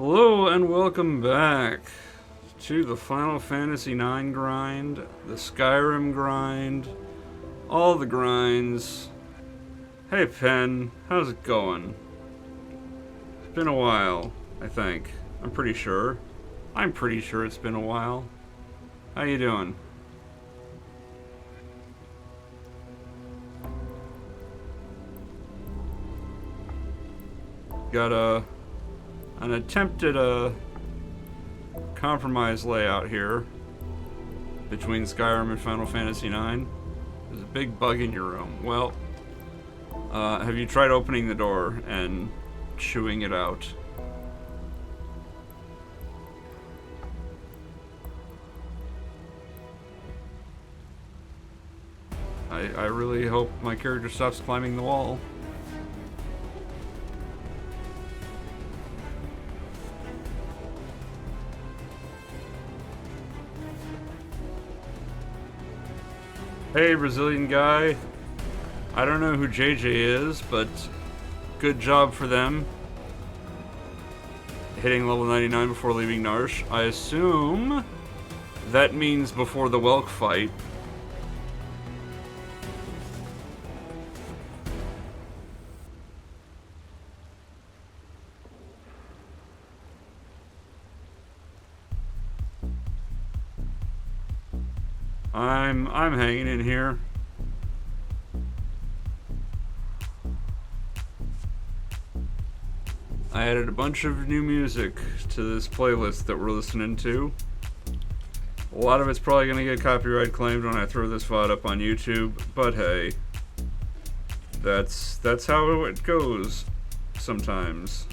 Hello and welcome back to the Final Fantasy IX grind, the Skyrim grind, all the grinds. Hey Pen, how's it going? It's been a while, I think. I'm pretty sure it's been a while. How you doing? Got an attempt at a compromise layout here between Skyrim and Final Fantasy IX. There's a big bug in your room. Well, have you tried opening the door and chewing it out? I really hope my character stops climbing the wall. Hey, Brazilian guy. I don't know who JJ is, but good job for them. Hitting level 99 before leaving Narsh. I assume that means before the Welk fight. I'm hanging in here. I added a bunch of new music to this playlist that we're listening to. A lot of it's probably gonna get copyright claimed when I throw this VOD up on YouTube, but hey, that's how it goes sometimes.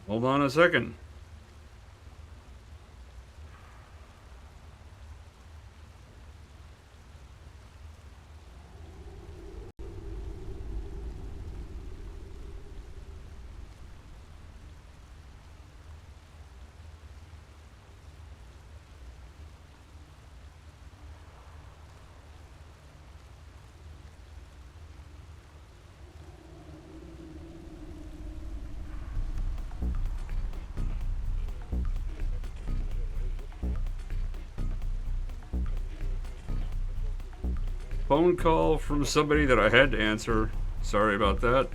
Hold on a second. Phone call from somebody that I had to answer. Sorry about that.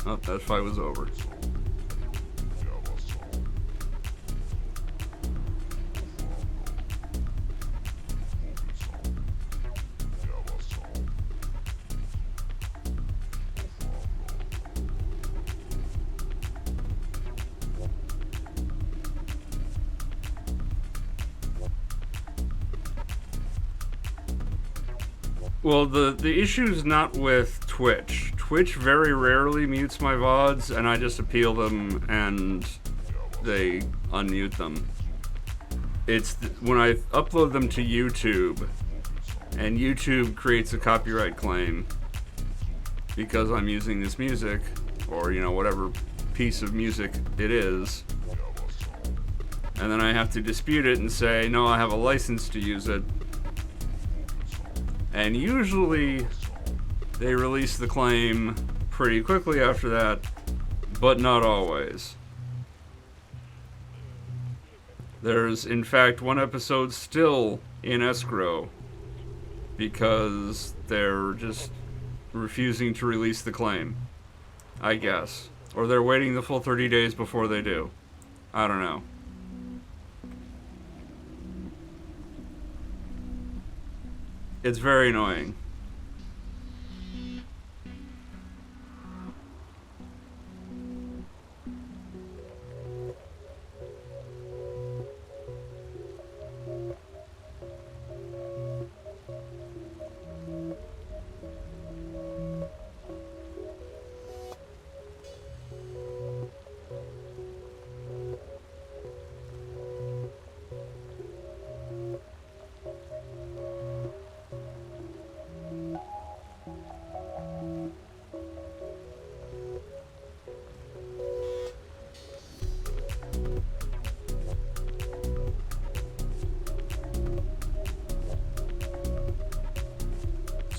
Oh, that fight was over. Well, the issue's not with Twitch. Twitch very rarely mutes my VODs, and I just appeal them, and they unmute them. It's when I upload them to YouTube, and YouTube creates a copyright claim because I'm using this music, or, you know, whatever piece of music it is, and then I have to dispute it and say, no, I have a license to use it. And usually they release the claim pretty quickly after that, but not always. There's, in fact, one episode still in escrow because they're just refusing to release the claim, I guess. Or they're waiting the full 30 days before they do. I don't know. It's very annoying.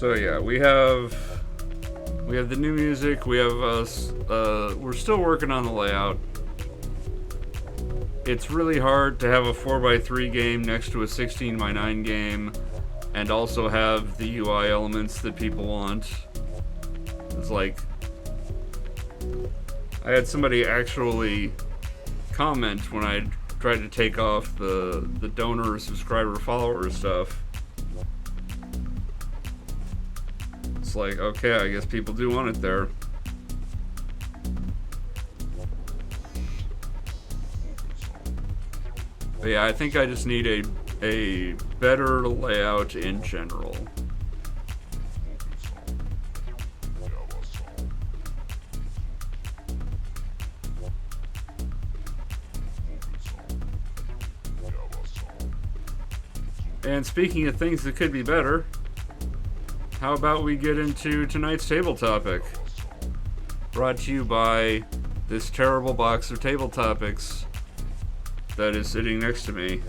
So yeah, we have the new music. We have us. We're still working on the layout. It's really hard to have a 4x3 game next to a 16x9 game, and also have the UI elements that people want. It's like, I had somebody actually comment when I tried to take off the donor, subscriber, follower stuff. It's like, okay, I guess people do want it there. But yeah, I think I just need a better layout in general. And speaking of things that could be better, how about we get into tonight's table topic? Brought to you by this terrible box of table topics that is sitting next to me,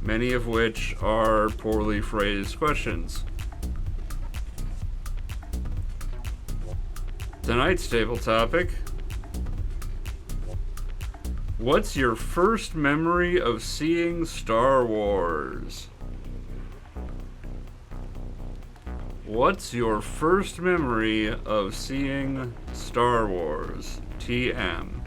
many of which are poorly phrased questions. Tonight's table topic: what's your first memory of seeing Star Wars? What's your first memory of seeing Star Wars? TM.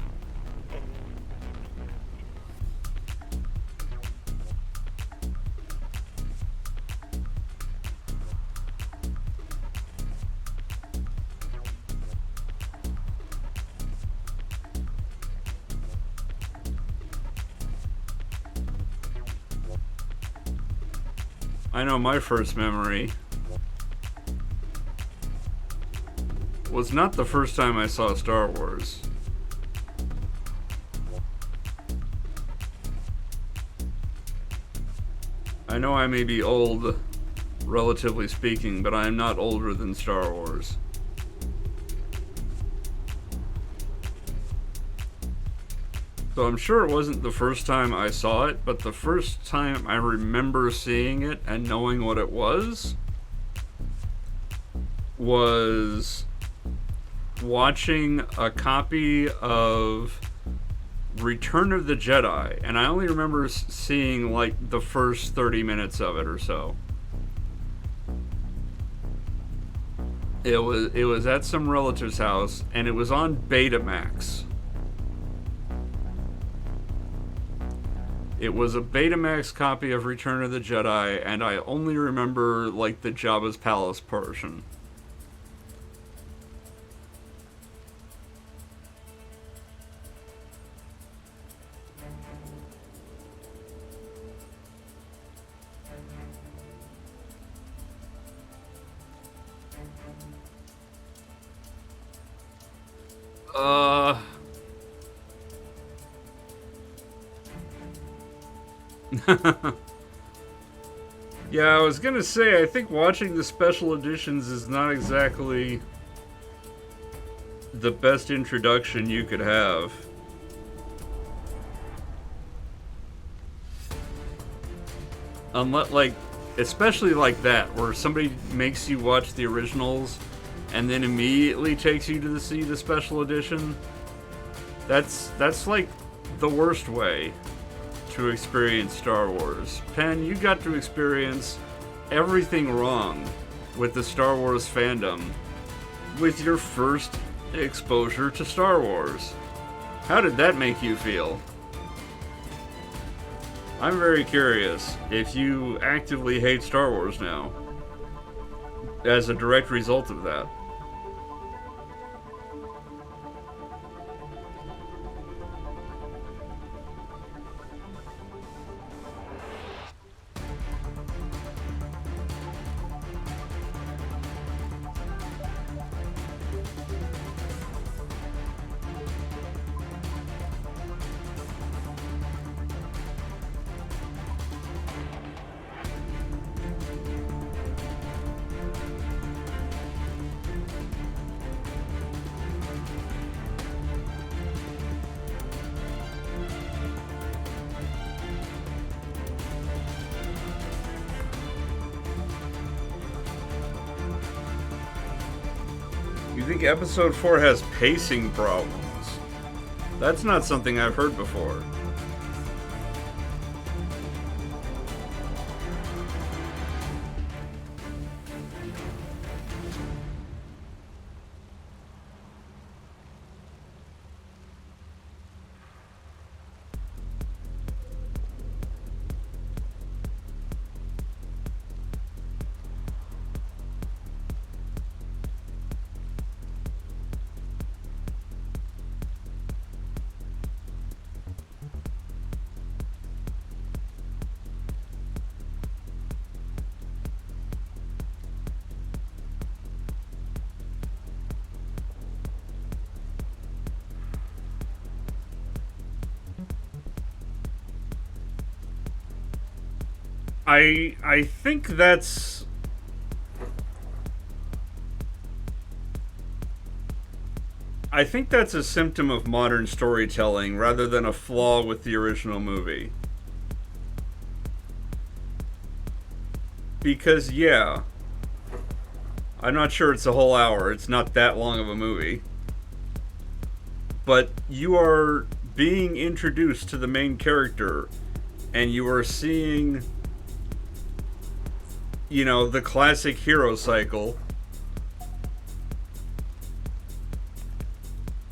I know my first memory was not the first time I saw Star Wars. I know I may be old, relatively speaking, but I am not older than Star Wars. So I'm sure it wasn't the first time I saw it, but the first time I remember seeing it and knowing what it was watching a copy of Return of the Jedi, and I only remember seeing like the first 30 minutes of it or so. It was at some relative's house, and it was on Betamax. It was a Betamax copy of Return of the Jedi, and I only remember like the Jabba's Palace portion. Yeah, I was gonna say, I think watching the special editions is not exactly the best introduction you could have. Unless, like, especially like that, where somebody makes you watch the originals and then immediately takes you to see the special edition. That's like the worst way to experience Star Wars. Penn, you got to experience everything wrong with the Star Wars fandom with your first exposure to Star Wars. How did that make you feel? I'm very curious if you actively hate Star Wars now as a direct result of that. think episode 4 has pacing problems. That's not something I've heard before. I think that's... I think that's a symptom of modern storytelling rather than a flaw with the original movie. Because, yeah, I'm not sure it's a whole hour. It's not that long of a movie. But you are being introduced to the main character, and you are seeing, you know, the classic hero cycle,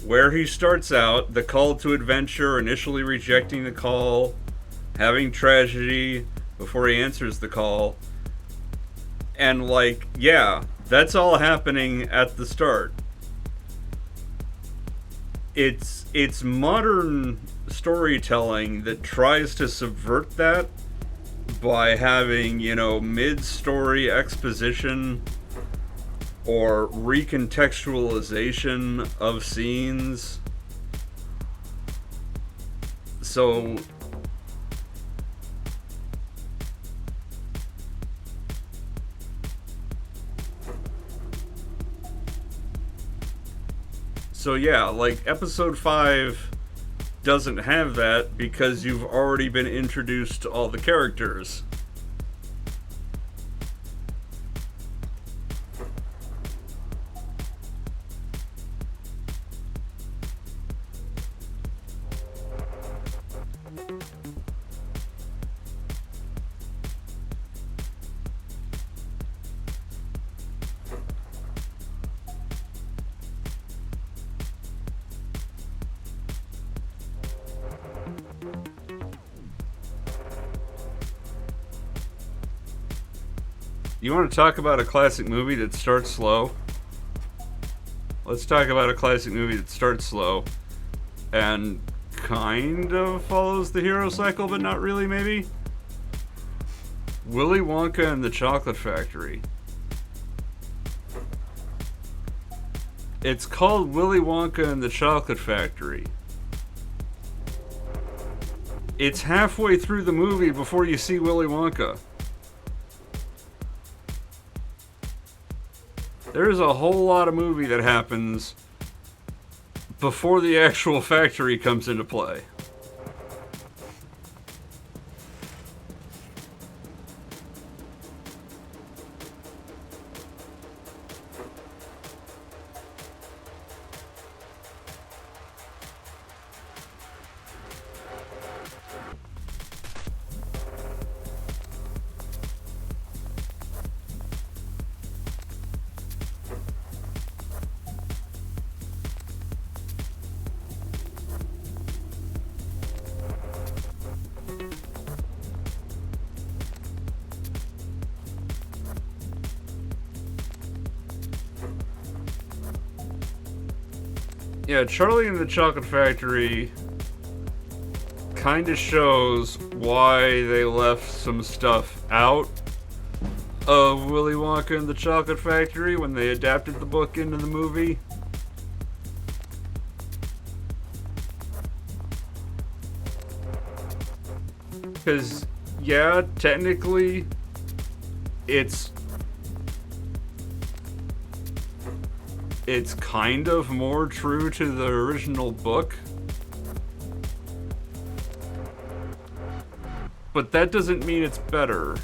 where he starts out, the call to adventure, initially rejecting the call, having tragedy before he answers the call, and like, yeah, that's all happening at the start. It's modern storytelling that tries to subvert that by having, you know, mid-story exposition or recontextualization of scenes. So yeah, like episode 5 doesn't have that because you've already been introduced to all the characters. You want to talk about a classic movie that starts slow? Let's talk about a classic movie that starts slow and kind of follows the hero cycle, but not really, maybe? Willy Wonka and the Chocolate Factory. It's called Willy Wonka and the Chocolate Factory. It's halfway through the movie before you see Willy Wonka. There's a whole lot of movie that happens before the actual factory comes into play. Yeah, Charlie and the Chocolate Factory kind of shows why they left some stuff out of Willy Wonka and the Chocolate Factory when they adapted the book into the movie. Because, yeah, technically, it's kind of more true to the original book. But that doesn't mean it's better.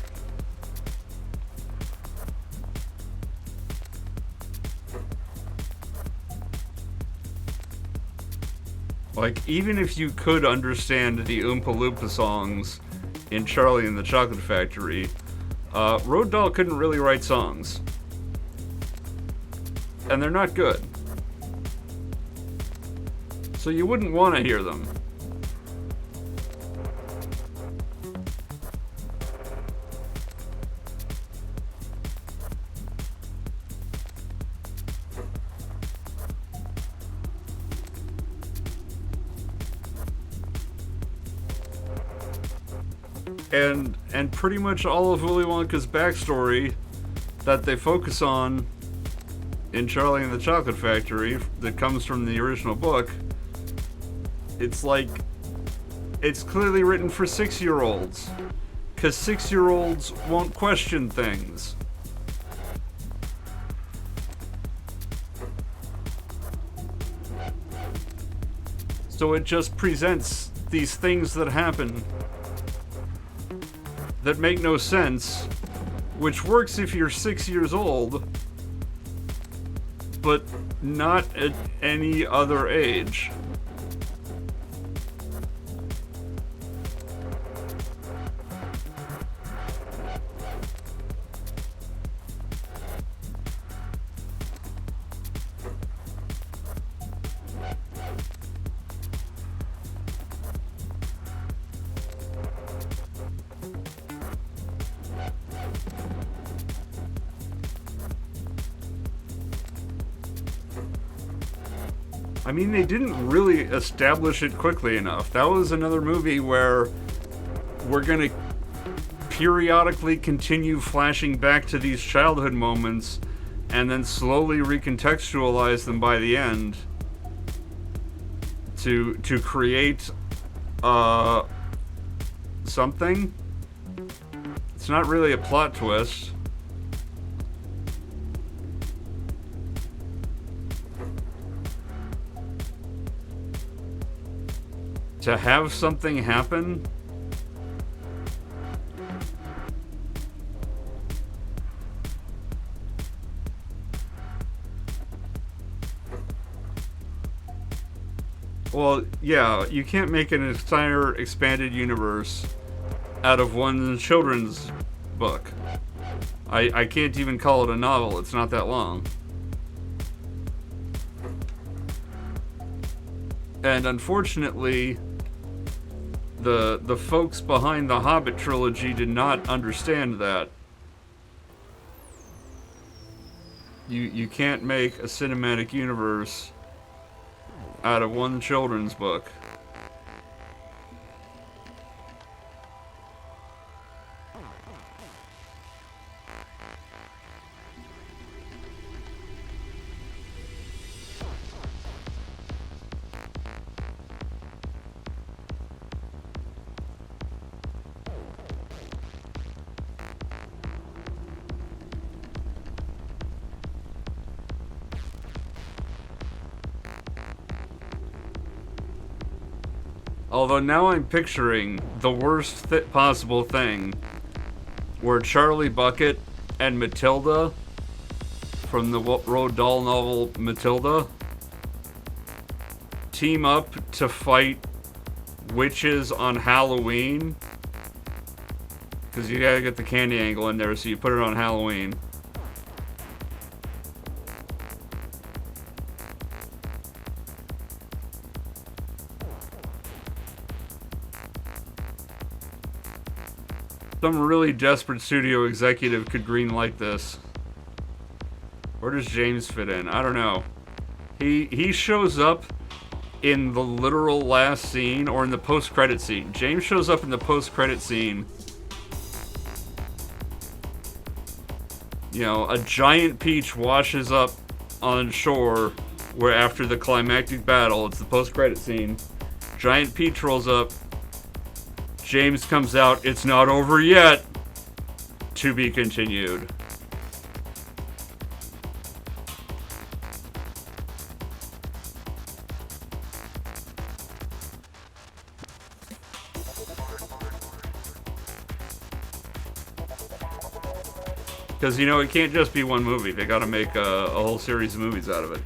Like, even if you could understand the Oompa Loompa songs in Charlie and the Chocolate Factory, Roald Dahl couldn't really write songs. And they're not good. So you wouldn't want to hear them. And pretty much all of Willy Wonka's backstory that they focus on in Charlie and the Chocolate Factory that comes from the original book, it's like, it's clearly written for 6-year-olds, because 6-year-olds won't question things. So it just presents these things that happen that make no sense, which works if you're 6 years old, but not at any other age. I mean, they didn't really establish it quickly enough. That was another movie where we're gonna periodically continue flashing back to these childhood moments and then slowly recontextualize them by the end to create something. It's not really a plot twist. To have something happen well, yeah, you can't make an entire expanded universe out of one children's book. I can't even call it a novel, it's not that long. And unfortunately, the folks behind the Hobbit trilogy did not understand that. You can't make a cinematic universe out of one children's book. Although now I'm picturing the worst possible thing, where Charlie Bucket and Matilda from the Roald Dahl novel Matilda team up to fight witches on Halloween. Because you gotta get the candy angle in there, so you put it on Halloween. Some really desperate studio executive could greenlight this. Where does James fit in? I don't know. He shows up in the literal last scene, or in the post-credit scene. James shows up in the post-credit scene. You know, a giant peach washes up on shore where after the climactic battle, it's the post-credit scene. Giant peach rolls up. James comes out, it's not over yet. To be continued. Because, you know, it can't just be one movie. They gotta make a whole series of movies out of it.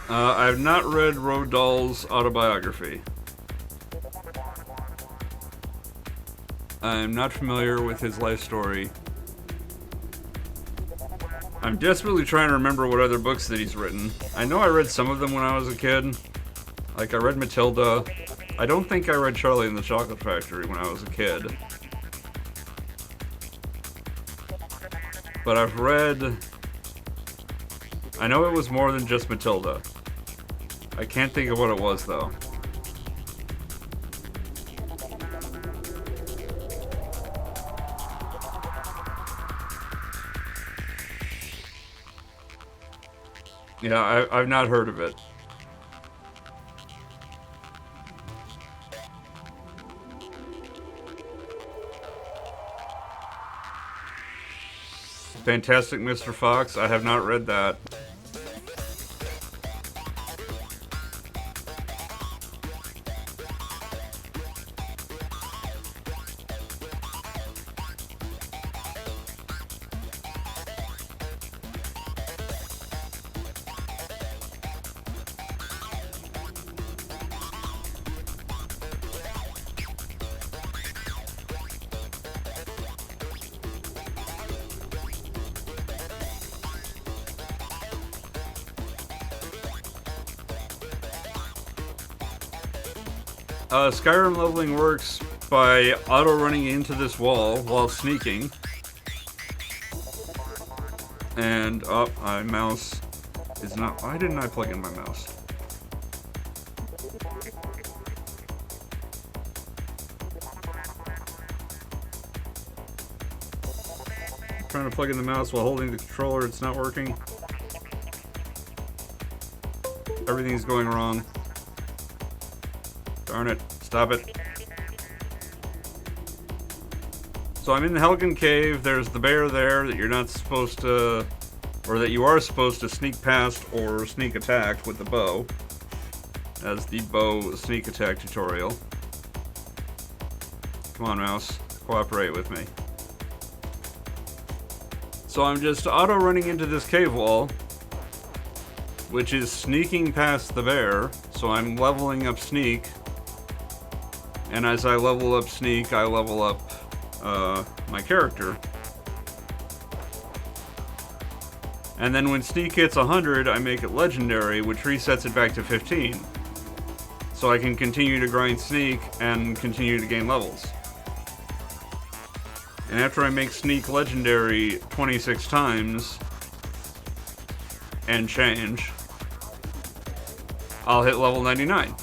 I have not read Roald Dahl's autobiography. I'm not familiar with his life story. I'm desperately trying to remember what other books that he's written. I know I read some of them when I was a kid. Like, I read Matilda. I don't think I read Charlie and the Chocolate Factory when I was a kid. But I've read... I know it was more than just Matilda. I can't think of what it was, though. Yeah, I've not heard of it. Fantastic Mr. Fox, I have not read that. Skyrim leveling works by auto-running into this wall while sneaking. And, my mouse is not... Why didn't I plug in my mouse? I'm trying to plug in the mouse while holding the controller, it's not working. Everything's going wrong. Darn it. Stop it. So I'm in the Helgen cave. There's the bear there that you're not supposed to... Or that you are supposed to sneak past or sneak attack with the bow. As the bow sneak attack tutorial. Come on, mouse. Cooperate with me. So I'm just auto-running into this cave wall, which is sneaking past the bear. So I'm leveling up sneak. And as I level up sneak, I level up my character. And then when sneak hits 100, I make it legendary, which resets it back to 15. So I can continue to grind sneak and continue to gain levels. And after I make sneak legendary 26 times and change, I'll hit level 99.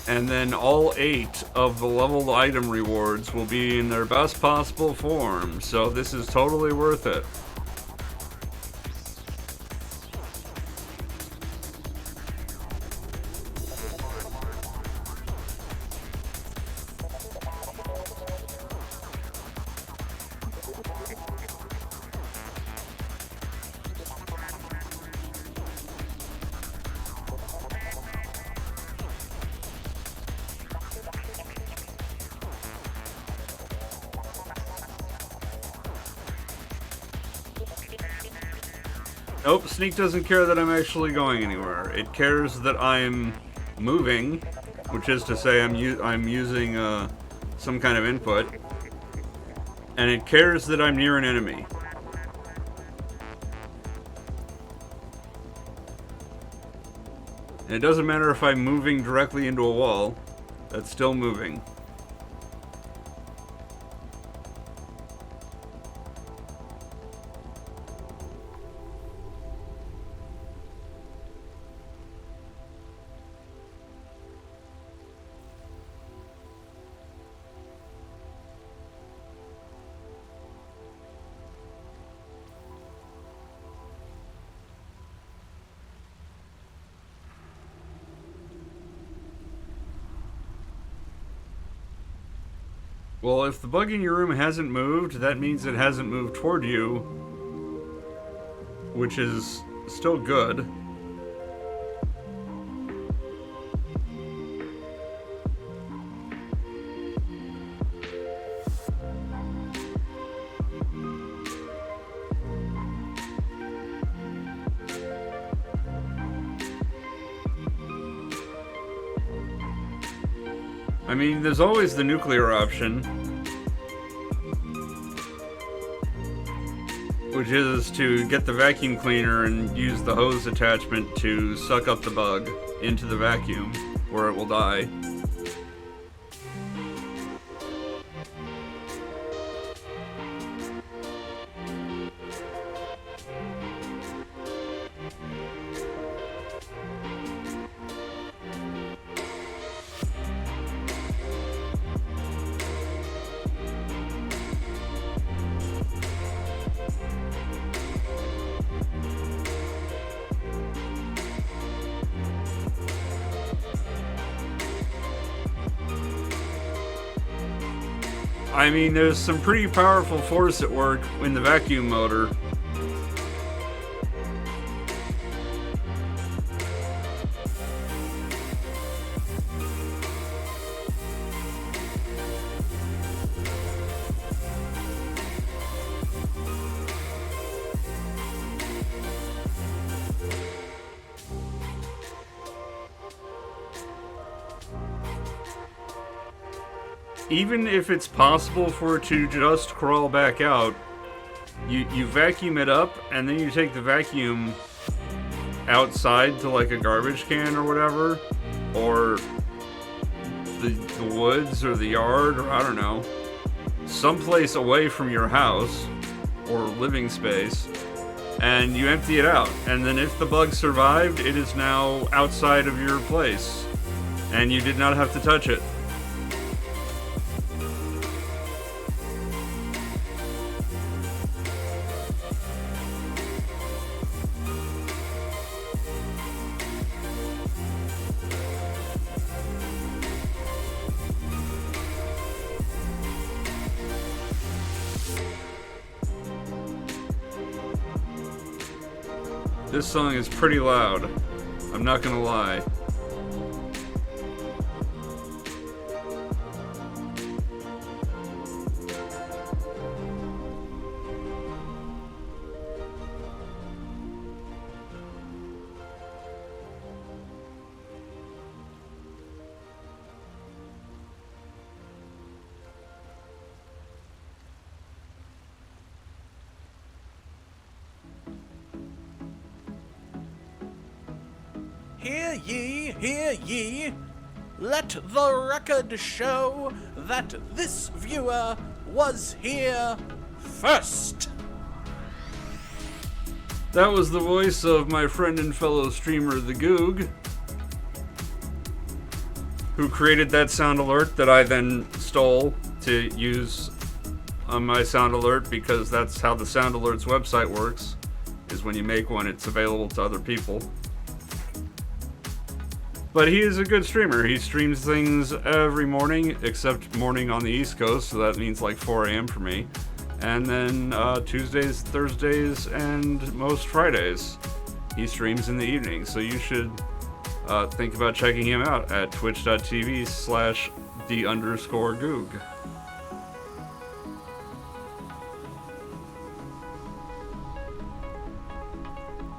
And then all 8 of the leveled item rewards will be in their best possible form, so this is totally worth it. Nope, sneak doesn't care that I'm actually going anywhere. It cares that I'm moving, which is to say I'm using some kind of input, and it cares that I'm near an enemy. And it doesn't matter if I'm moving directly into a wall, that's still moving. Well, if the bug in your room hasn't moved, that means it hasn't moved toward you, which is still good. I mean, there's always the nuclear option, which is to get the vacuum cleaner and use the hose attachment to suck up the bug into the vacuum, where it will die. I mean, there's some pretty powerful force at work in the vacuum motor. Even if it's possible for it to just crawl back out, you vacuum it up, and then you take the vacuum outside to like a garbage can or whatever, or the woods or the yard, or I don't know, someplace away from your house or living space, and you empty it out. And then if the bug survived, it is now outside of your place, and you did not have to touch it. This song is pretty loud, I'm not gonna lie. Hear ye, let the record show that this viewer was here first. That was the voice of my friend and fellow streamer, The Goog, who created that sound alert that I then stole to use on my sound alert, because that's how the Sound Alerts website works, is when you make one, it's available to other people. But he is a good streamer. He streams things every morning, except morning on the East Coast, so that means like 4 a.m. for me. And then Tuesdays, Thursdays, and most Fridays, he streams in the evening. So you should think about checking him out at twitch.tv/the_goog.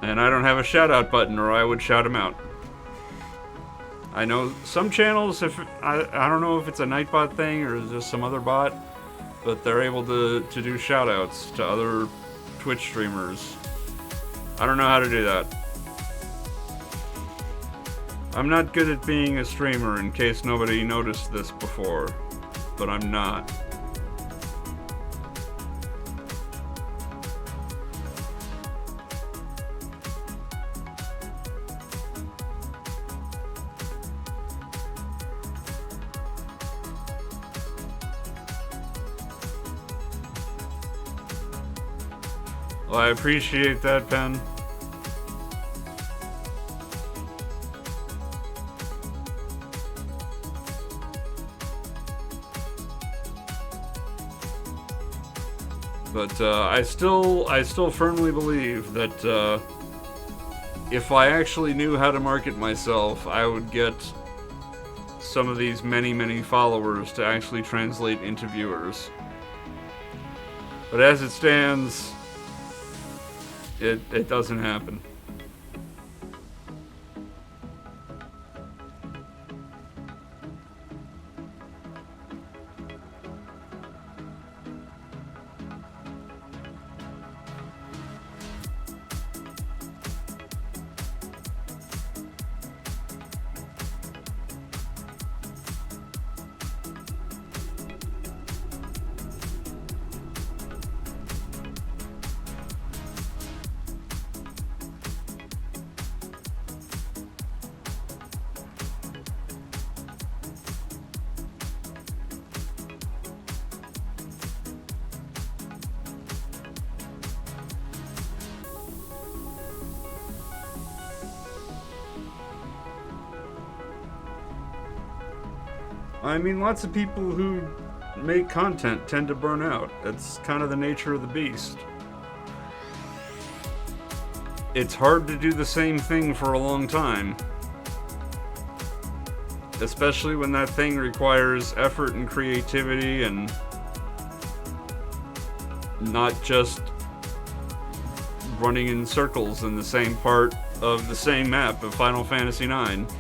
And I don't have a shout out button, or I would shout him out. I know some channels, if I don't know if it's a Nightbot thing or just some other bot, but they're able to do shoutouts to other Twitch streamers. I don't know how to do that. I'm not good at being a streamer, in case nobody noticed this before, but I'm not. Well, I appreciate that, Pen. But I still firmly believe that if I actually knew how to market myself, I would get some of these many followers to actually translate into viewers. But as it stands, it doesn't happen. I mean, lots of people who make content tend to burn out. It's kind of the nature of the beast. It's hard to do the same thing for a long time. Especially when that thing requires effort and creativity and not just running in circles in the same part of the same map of Final Fantasy IX.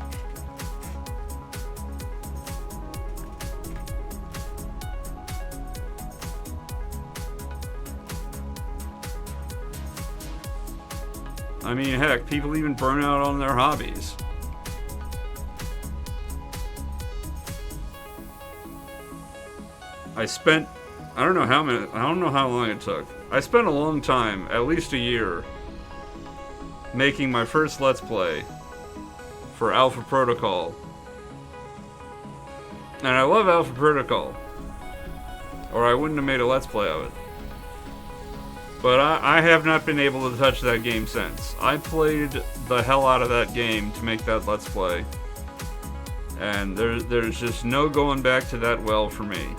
I mean, heck, people even burn out on their hobbies. I don't know how long it took. I spent a long time, at least a year, making my first Let's Play for Alpha Protocol. And I love Alpha Protocol, or I wouldn't have made a Let's Play of it. But I have not been able to touch that game since. I played the hell out of that game to make that Let's Play. And there's just no going back to that well for me.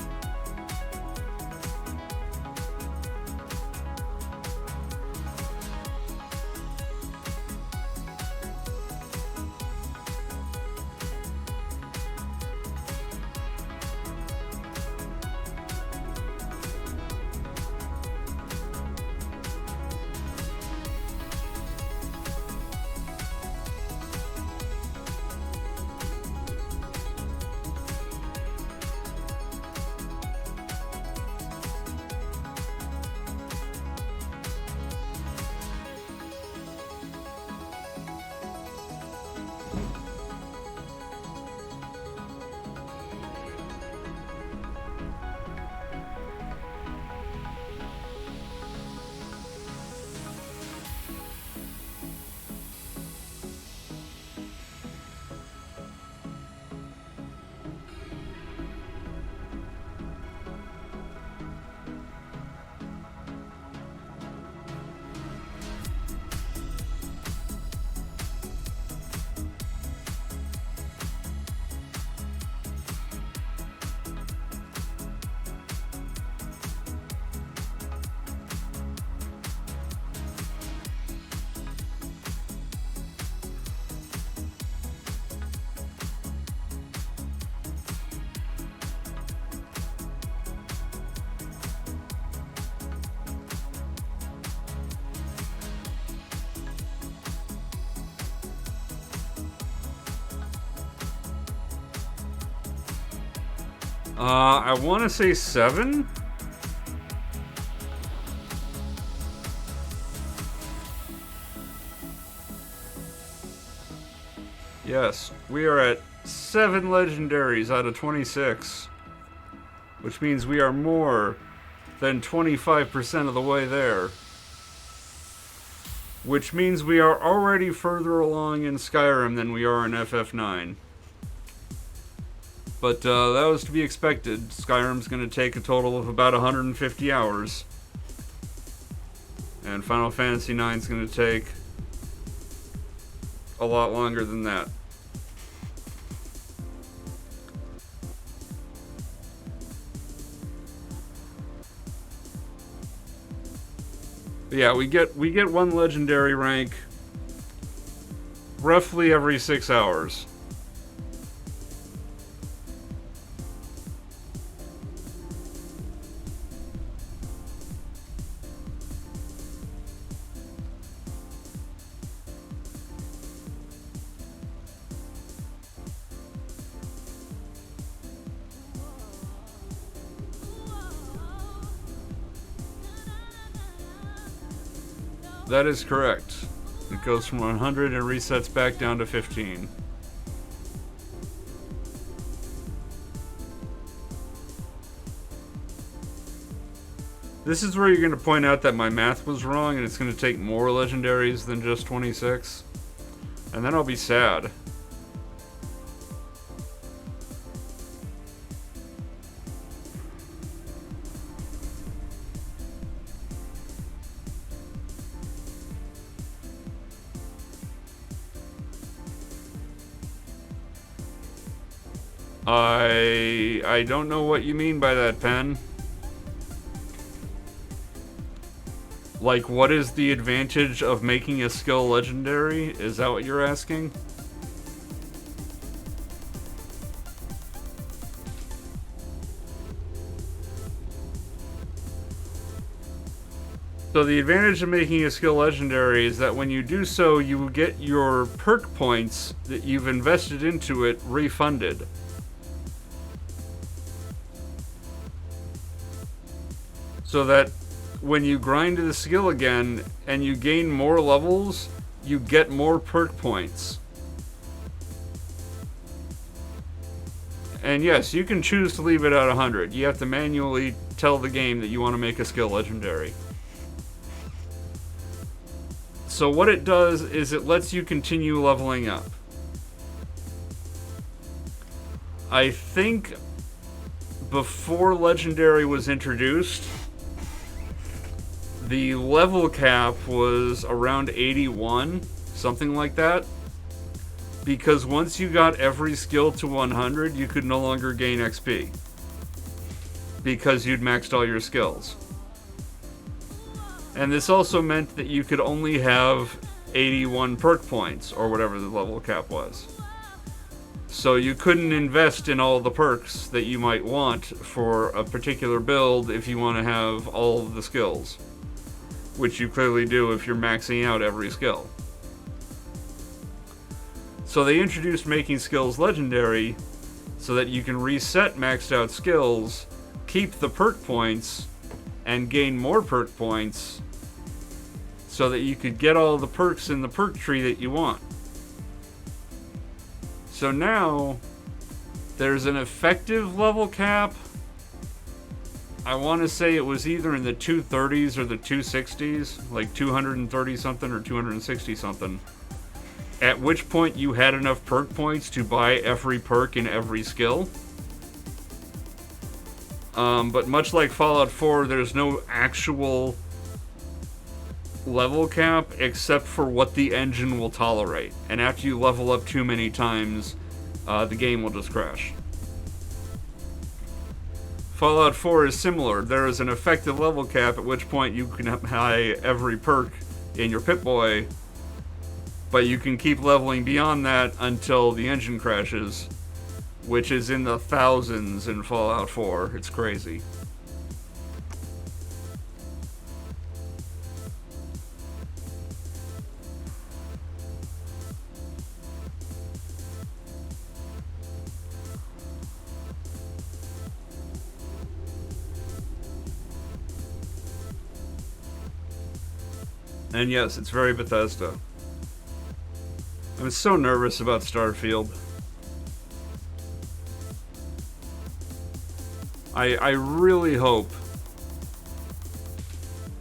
I want to say 7? Yes, we are at 7 legendaries out of 26. Which means we are more than 25% of the way there. Which means we are already further along in Skyrim than we are in FF9. But that was to be expected. Skyrim's going to take a total of about 150 hours. And Final Fantasy IX is going to take a lot longer than that. But yeah, we get one legendary rank roughly every 6 hours. That is correct. It goes from 100 and resets back down to 15. This is where you're going to point out that my math was wrong and it's going to take more legendaries than just 26. And then I'll be sad. I don't know what you mean by that, Pen. Like, what is the advantage of making a skill legendary? Is that what you're asking? So the advantage of making a skill legendary is that when you do so, you will get your perk points that you've invested into it refunded. So that when you grind the skill again and you gain more levels, you get more perk points. And yes, you can choose to leave it at 100. You have to manually tell the game that you want to make a skill legendary. So what it does is it lets you continue leveling up. I think before Legendary was introduced, the level cap was around 81, something like that. Because once you got every skill to 100, you could no longer gain XP. Because you'd maxed all your skills. And this also meant that you could only have 81 perk points, or whatever the level cap was. So you couldn't invest in all the perks that you might want for a particular build if you want to have all of the skills. Which you clearly do if you're maxing out every skill. So they introduced making skills legendary so that you can reset maxed out skills, keep the perk points, and gain more perk points so that you could get all the perks in the perk tree that you want. So now, there's an effective level cap. I want to say it was either in the 230s or the 260s, like 230 something or 260 something. At which point you had enough perk points to buy every perk in every skill. But much like Fallout 4, there's no actual level cap except for what the engine will tolerate. And after you level up too many times, the game will just crash. Fallout 4 is similar. There is an effective level cap at which point you can buy every perk in your Pip-Boy, but you can keep leveling beyond that until the engine crashes, which is in the thousands in Fallout 4. It's crazy. And yes, it's very Bethesda. I'm so nervous about Starfield. I really hope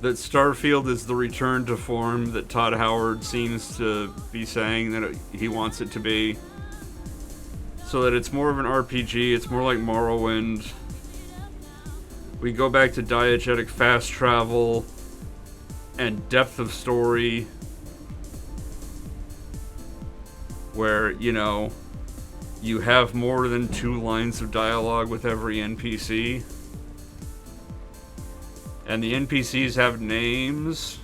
that Starfield is the return to form that Todd Howard seems to be saying that he wants it to be. So that it's more of an RPG, it's more like Morrowind. We go back to diegetic fast travel and depth of story, where, you know, you have more than 2 lines of dialogue with every NPC. And the NPCs have names.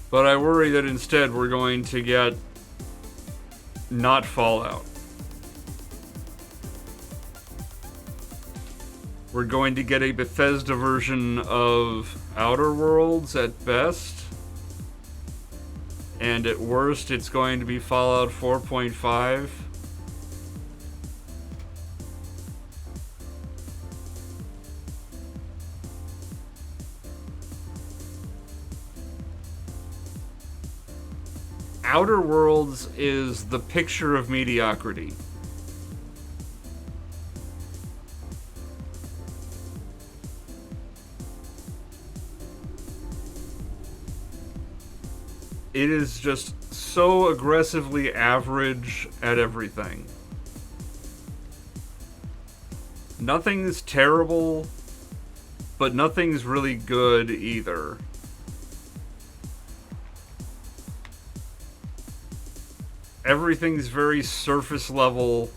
But I worry that instead we're going to get not Fallout. We're going to get a Bethesda version of Outer Worlds at best. And at worst, it's going to be Fallout 4.5. Outer Worlds is the picture of mediocrity. It is just so aggressively average at everything. Nothing's terrible, but nothing's really good either. Everything's very surface level.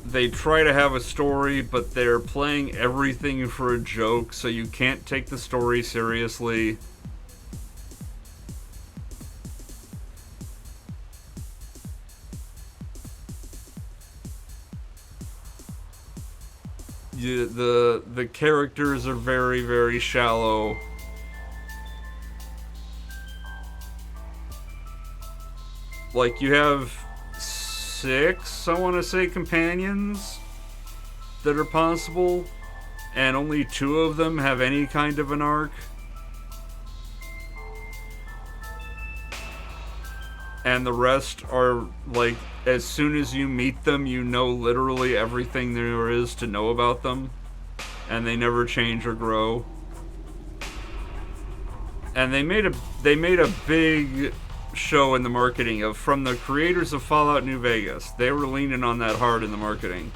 They try to have a story, but they're playing everything for a joke, so you can't take the story seriously. The characters are very, very shallow. Like, you have 6, I want to say, companions that are possible, and only 2 of them have any kind of an arc. And the rest are, like, as soon as you meet them, you know literally everything there is to know about them, and they never change or grow. And they made a big show in the marketing of, from the creators of Fallout New Vegas. They were leaning on that hard in the marketing.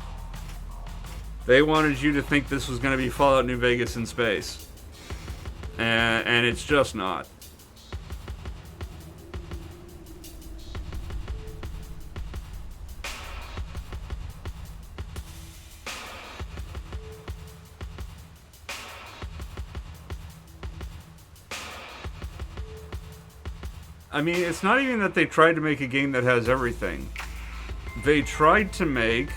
They wanted you to think this was going to be Fallout New Vegas in space, and it's just not. I mean, it's not even that they tried to make a game that has everything. They tried to make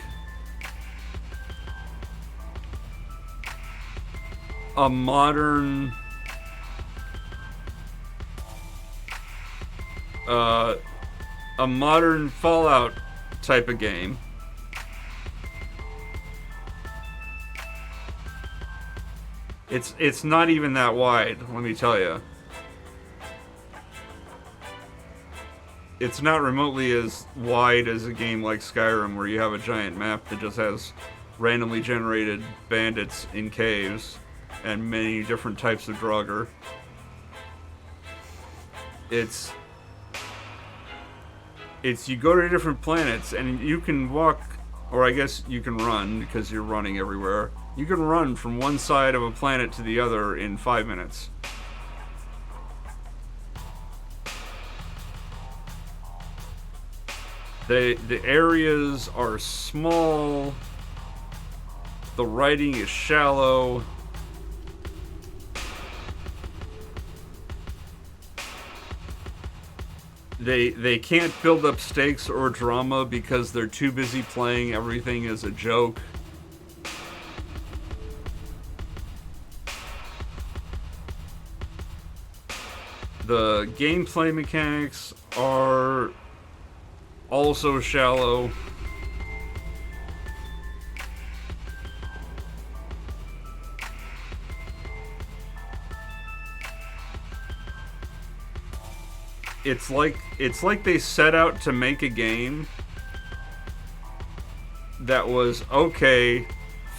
a modern Fallout type of game. It's not even that wide, let me tell you. It's not remotely as wide as a game like Skyrim, where you have a giant map that just has randomly generated bandits in caves and many different types of Draugr. It's you go to different planets and you can walk, or I guess you can run because you're running everywhere. You can run from one side of a planet to the other in 5 minutes. The areas are small. The writing is shallow. They can't build up stakes or drama because they're too busy playing everything as a joke. The gameplay mechanics are also shallow. It's like they set out to make a game that was, okay,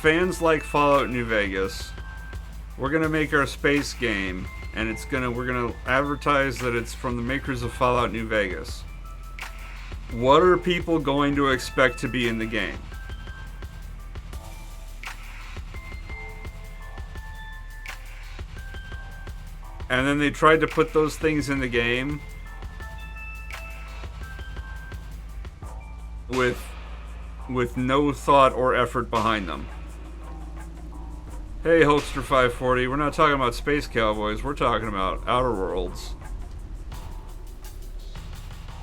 fans like Fallout New Vegas. We're gonna make our space game, and we're gonna advertise that it's from the makers of Fallout New Vegas. What are people going to expect to be in the game? And then they tried to put those things in the game with no thought or effort behind them. Hey, Hulkster 540, we're not talking about Space Cowboys, we're talking about Outer Worlds.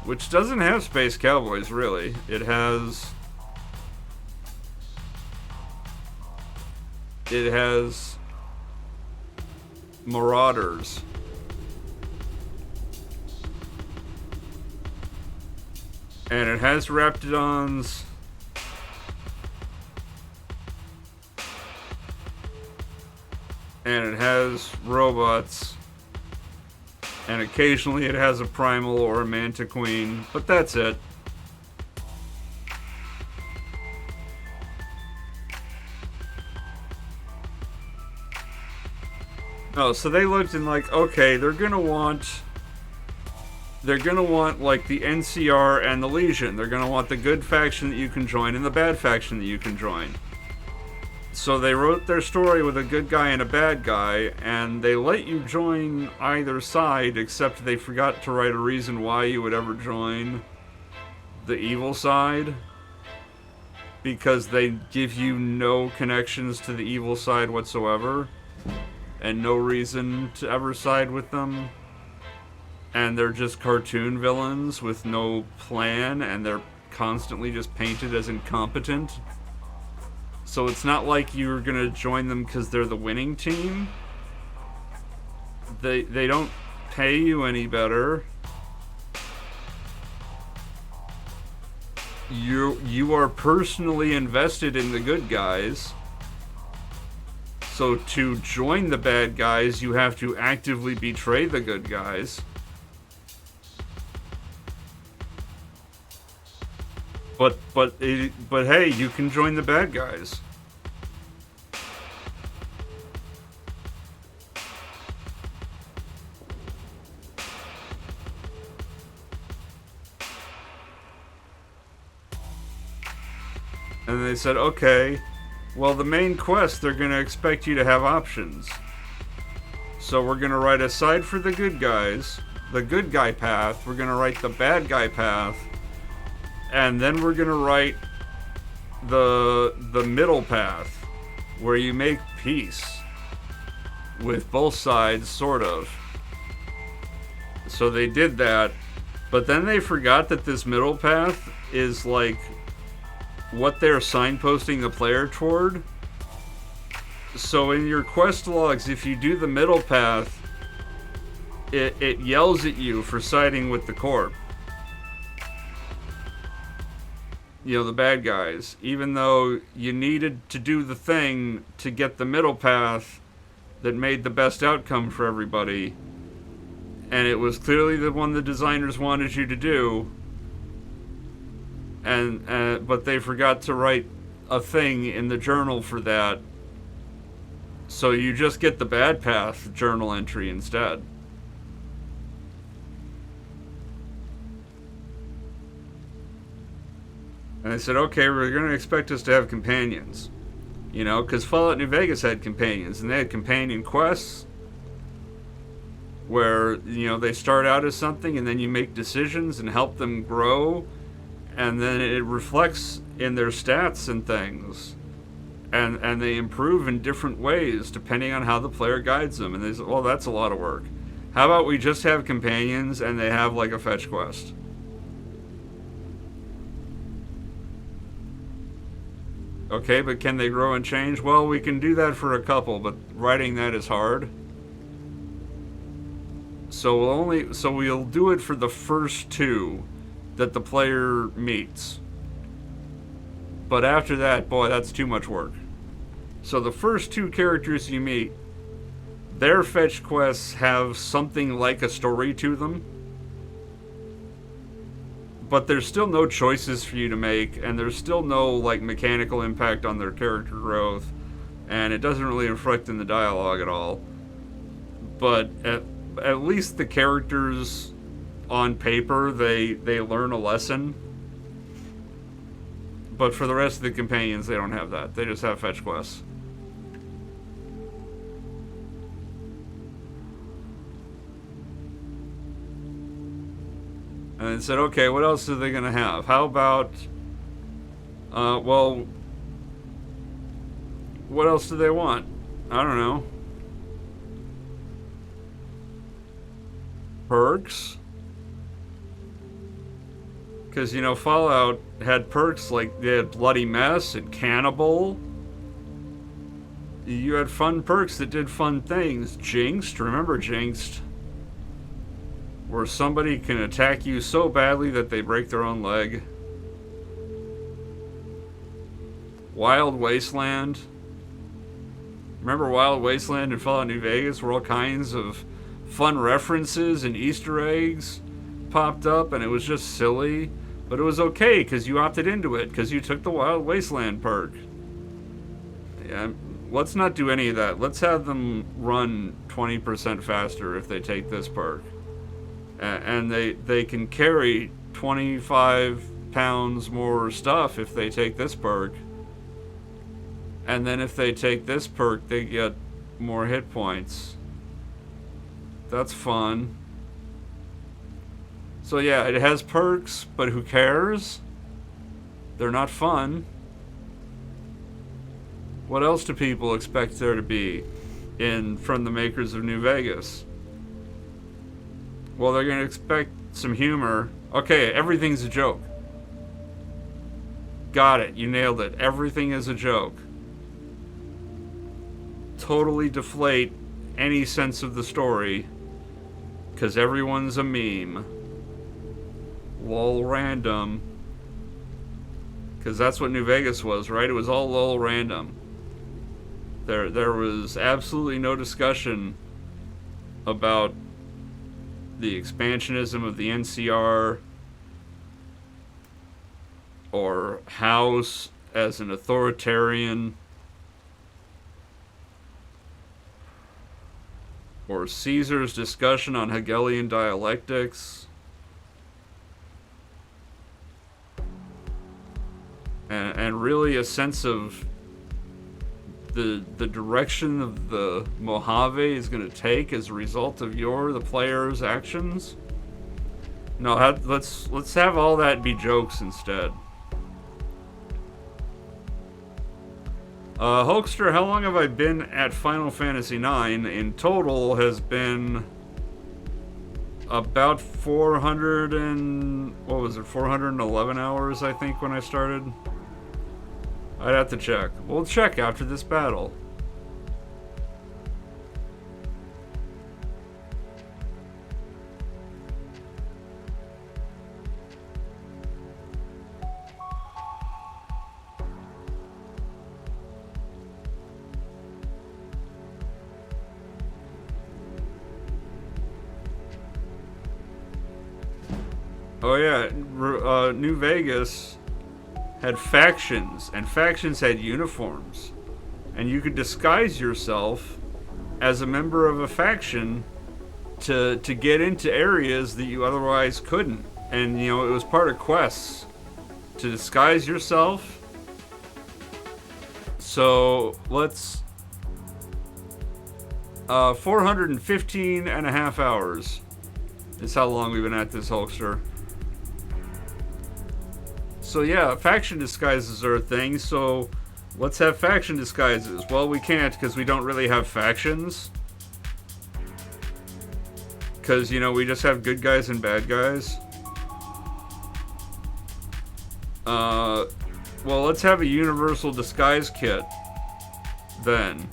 Which doesn't have Space Cowboys, really. It has Marauders. And it has Raptidons. And it has robots. And occasionally it has a primal or a mantiqueen, but that's it. Oh, so they looked and like, okay, they're gonna want they're going to want, like, the NCR and the Legion. They're going to want the good faction that you can join and the bad faction that you can join. So they wrote their story with a good guy and a bad guy, and they let you join either side, except they forgot to write a reason why you would ever join the evil side. Because they give you no connections to the evil side whatsoever, and no reason to ever side with them. And they're just cartoon villains with no plan, and they're constantly just painted as incompetent. So it's not like you're gonna join them because they're the winning team. They don't pay you any better. You are personally invested in the good guys. So to join the bad guys, you have to actively betray the good guys. But hey, you can join the bad guys. And they said, okay, well, the main quest, they're going to expect you to have options. So we're going to write a side for the good guys, the good guy path, we're going to write the bad guy path, and then we're going to write the middle path, where you make peace with both sides, sort of. So they did that, but then they forgot that this middle path is like what they're signposting the player toward. So in your quest logs, if you do the middle path, it yells at you for siding with the Corp. You know, the bad guys. Even though you needed to do the thing to get the middle path that made the best outcome for everybody. And it was clearly the one the designers wanted you to do. But they forgot to write a thing in the journal for that. So you just get the bad path journal entry instead. And they said, okay, we're going to expect us to have companions. You know, because Fallout New Vegas had companions, and they had companion quests where, you know, they start out as something, and then you make decisions and help them grow, and then it reflects in their stats and things. And they improve in different ways depending on how the player guides them. And they said, well, that's a lot of work. How about we just have companions and they have like a fetch quest? Okay, but can they grow and change? Well, we can do that for a couple, but writing that is hard. So we'll do it for the first two that the player meets. But after that, boy, that's too much work. So the first two characters you meet, their fetch quests have something like a story to them. But there's still no choices for you to make, and there's still no like mechanical impact on their character growth, and it doesn't really reflect in the dialogue at all. But at least the characters on paper, they learn a lesson. But for the rest of the companions, they don't have that. They just have fetch quests. And they said, okay, what else are they going to have? How about, well, what else do they want? I don't know. Perks? Because, you know, Fallout had perks like they had Bloody Mess and Cannibal. You had fun perks that did fun things. Jinxed, remember Jinxed? Where somebody can attack you so badly that they break their own leg. Wild Wasteland. Remember Wild Wasteland in Fallout New Vegas, where all kinds of fun references and Easter eggs popped up, and it was just silly. But it was okay, because you opted into it, because you took the Wild Wasteland perk. Yeah, let's not do any of that. Let's have them run 20% faster if they take this perk. And they can carry 25 pounds more stuff if they take this perk. And then if they take this perk, they get more hit points. That's fun. So yeah, it has perks, but who cares? They're not fun. What else do people expect there to be from the makers of New Vegas? Well, they're going to expect some humor. Okay, everything's a joke. Got it. You nailed it. Everything is a joke. Totally deflate any sense of the story, because everyone's a meme. Lol random. Because that's what New Vegas was, right? It was all lol random. There was absolutely no discussion about the expansionism of the NCR or House as an authoritarian or Caesar's discussion on Hegelian dialectics and really a sense of the direction of the Mojave is going to take as a result of the player's actions. No, let's have all that be jokes instead. Hulkster, how long have I been at Final Fantasy IX? In total has been about 411 hours, I think, when I started. I'd have to check. We'll check after this battle. Oh yeah, New Vegas had factions, and factions had uniforms. And you could disguise yourself as a member of a faction to get into areas that you otherwise couldn't. And, you know, it was part of quests to disguise yourself. So, let's... 415 and a half hours is how long we've been at this, Hulkster. So yeah, faction disguises are a thing, so let's have faction disguises. Well, we can't because we don't really have factions. Because, you know, we just have good guys and bad guys. Well, let's have a universal disguise kit then.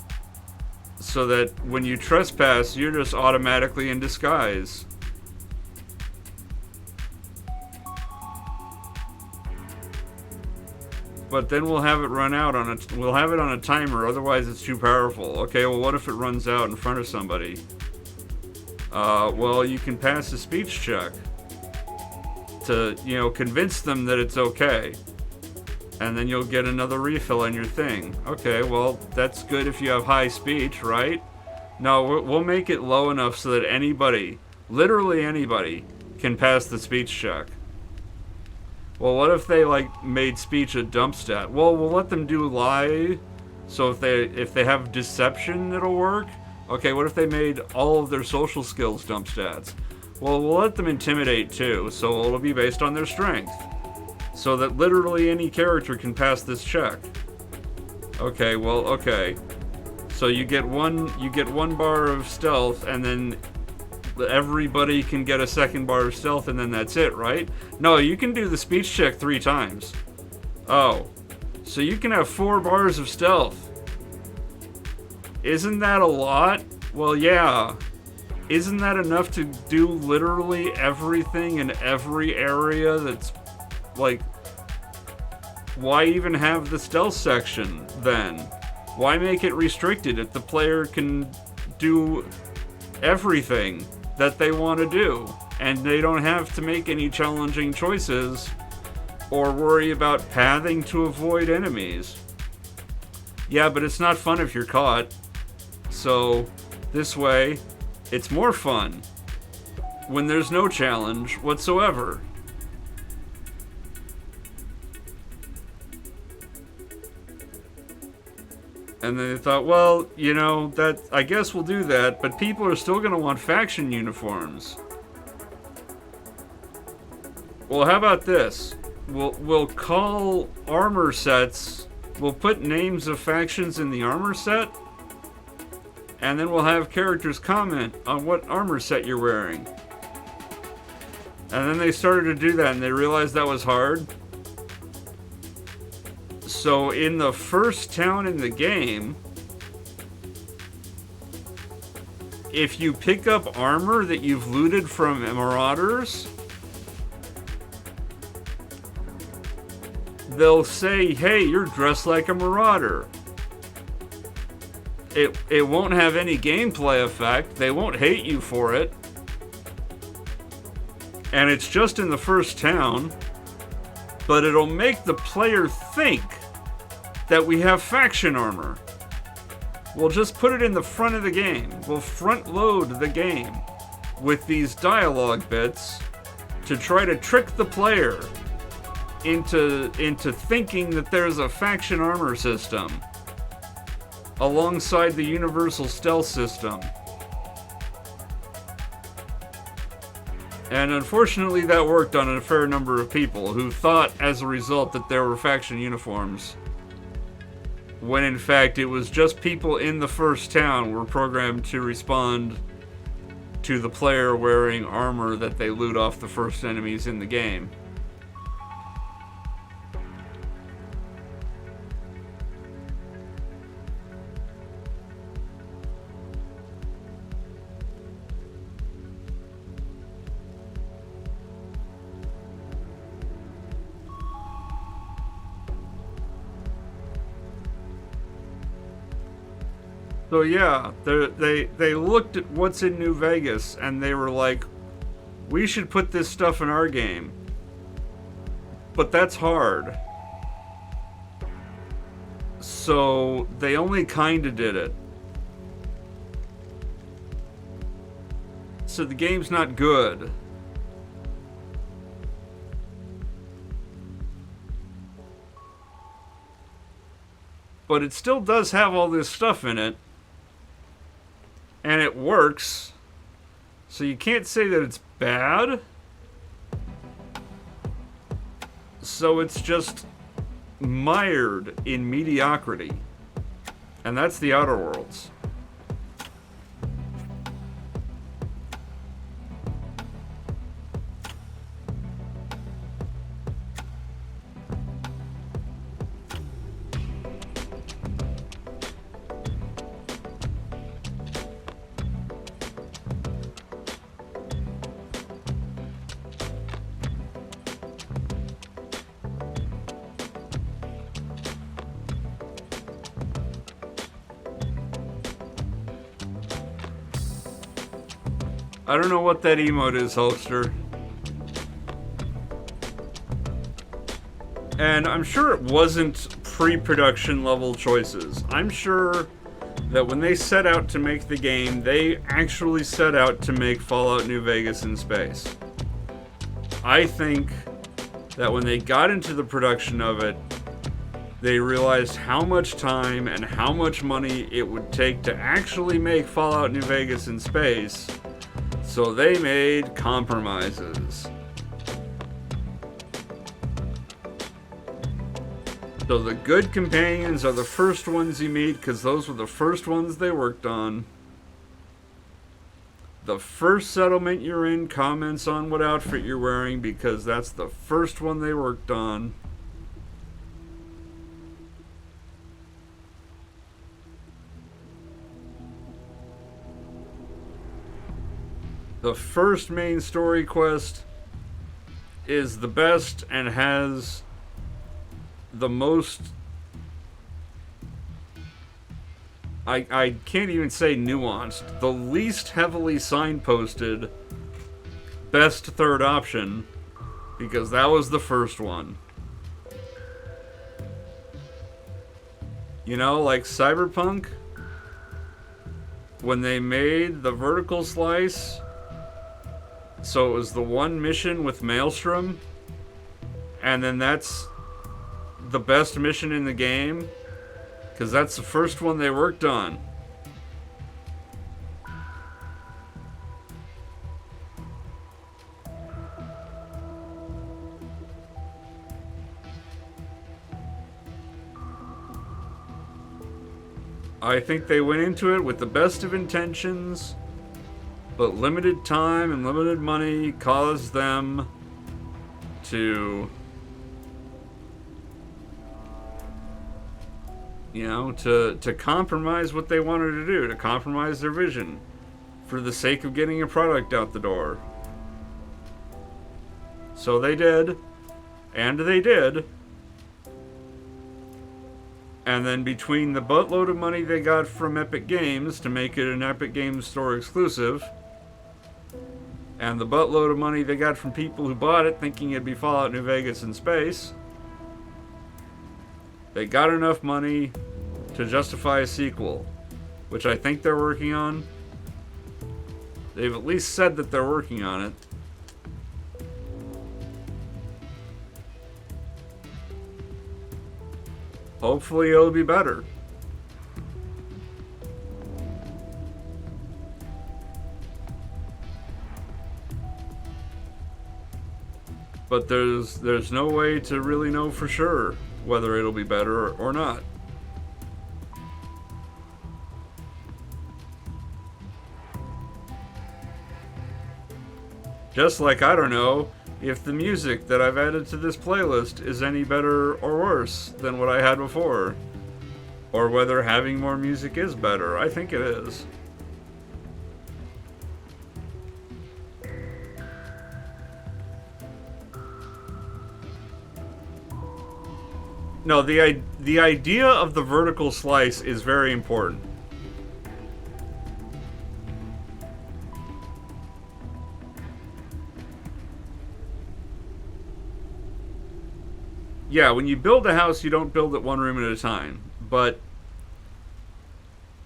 So that when you trespass, you're just automatically in disguise. But then we'll have it run out we'll have it on a timer, otherwise it's too powerful. Okay, well what if it runs out in front of somebody? Well, you can pass a speech check to, you know, convince them that it's okay. And then you'll get another refill on your thing. Okay, well, that's good if you have high speech, right? No, we'll make it low enough so that anybody, literally anybody, can pass the speech check. Well, what if they, like, made speech a dump stat? Well, we'll let them do lie, so if they have deception, it'll work. Okay, what if they made all of their social skills dump stats? Well, we'll let them intimidate, too, so it'll be based on their strength. So that literally any character can pass this check. Okay, well, okay. So you get one bar of stealth, and then everybody can get a second bar of stealth, and then that's it, right? No, you can do the speech check 3 times. Oh. So you can have 4 bars of stealth. Isn't that a lot? Well, yeah. Isn't that enough to do literally everything in every area that's, like... Why even have the stealth section, then? Why make it restricted if the player can do everything that they want to do, and they don't have to make any challenging choices or worry about pathing to avoid enemies? Yeah, but it's not fun if you're caught. So this way, it's more fun. when there's no challenge whatsoever. And then they thought, well, you know, that I guess we'll do that, but people are still going to want faction uniforms. Well, how about this? We'll call armor sets, we'll put names of factions in the armor set, and then we'll have characters comment on what armor set you're wearing. And then they started to do that, and they realized that was hard. So in the first town in the game, if you pick up armor that you've looted from marauders, they'll say, hey, you're dressed like a marauder. It won't have any gameplay effect. They won't hate you for it. And it's just in the first town, but it'll make the player think that we have faction armor. We'll just put it in the front of the game. We'll front load the game with these dialogue bits to try to trick the player into thinking that there's a faction armor system alongside the universal stealth system. And unfortunately that worked on a fair number of people who thought as a result that there were faction uniforms, when in fact it was just people in the first town were programmed to respond to the player wearing armor that they loot off the first enemies in the game. So yeah, they looked at what's in New Vegas and they were like, we should put this stuff in our game. But that's hard. So they only kinda did it. So the game's not good. But it still does have all this stuff in it. And it works. So you can't say that it's bad. So it's just mired in mediocrity. And that's the Outer Worlds. I don't know what that emote is, Hulkster. And I'm sure it wasn't pre-production level choices. I'm sure that when they set out to make the game, they actually set out to make Fallout New Vegas in space. I think that when they got into the production of it, they realized how much time and how much money it would take to actually make Fallout New Vegas in space. So they made compromises. So the good companions are the first ones you meet because those were the first ones they worked on. The first settlement you're in comments on what outfit you're wearing because that's the first one they worked on. The first main story quest is the best and has the most... I can't even say nuanced. The least heavily signposted best third option, because that was the first one. You know, like Cyberpunk, when they made the vertical slice So it was the one mission with Maelstrom, and then that's the best mission in the game, because that's the first one they worked on. I think they went into it with the best of intentions, but limited time and limited money caused them to, you know, to compromise what they wanted to do, to compromise their vision for the sake of getting a product out the door. So they did, and they did. And then between the buttload of money they got from Epic Games to make it an Epic Games Store exclusive, and the buttload of money they got from people who bought it thinking it'd be Fallout New Vegas in space, they got enough money to justify a sequel, which I think they're working on. They've at least said that they're working on it. Hopefully it'll be better. But there's no way to really know for sure whether it'll be better or not. Just like I don't know if the music that I've added to this playlist is any better or worse than what I had before, or whether having more music is better. I think it is. No, the idea of the vertical slice is very important. Yeah, when you build a house, you don't build it one room at a time. But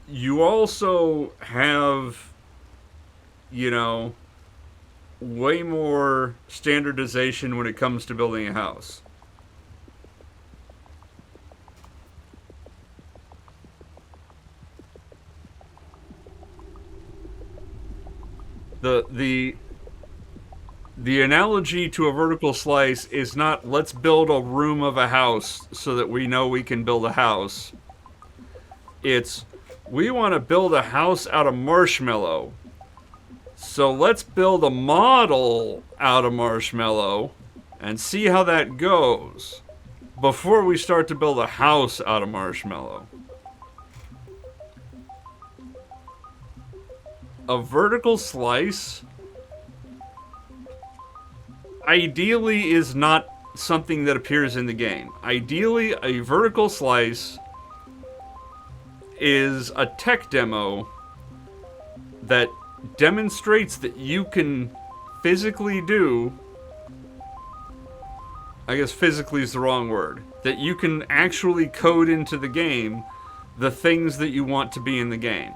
you also have, you know, way more standardization when it comes to building a house. The analogy to a vertical slice is not let's build a room of a house so that we know we can build a house. It's we want to build a house out of marshmallow. So let's build a model out of marshmallow and see how that goes before we start to build a house out of marshmallow. A vertical slice ideally is not something that appears in the game. Ideally, a vertical slice is a tech demo that demonstrates that you can physically do, I guess physically is the wrong word, that you can actually code into the game the things that you want to be in the game.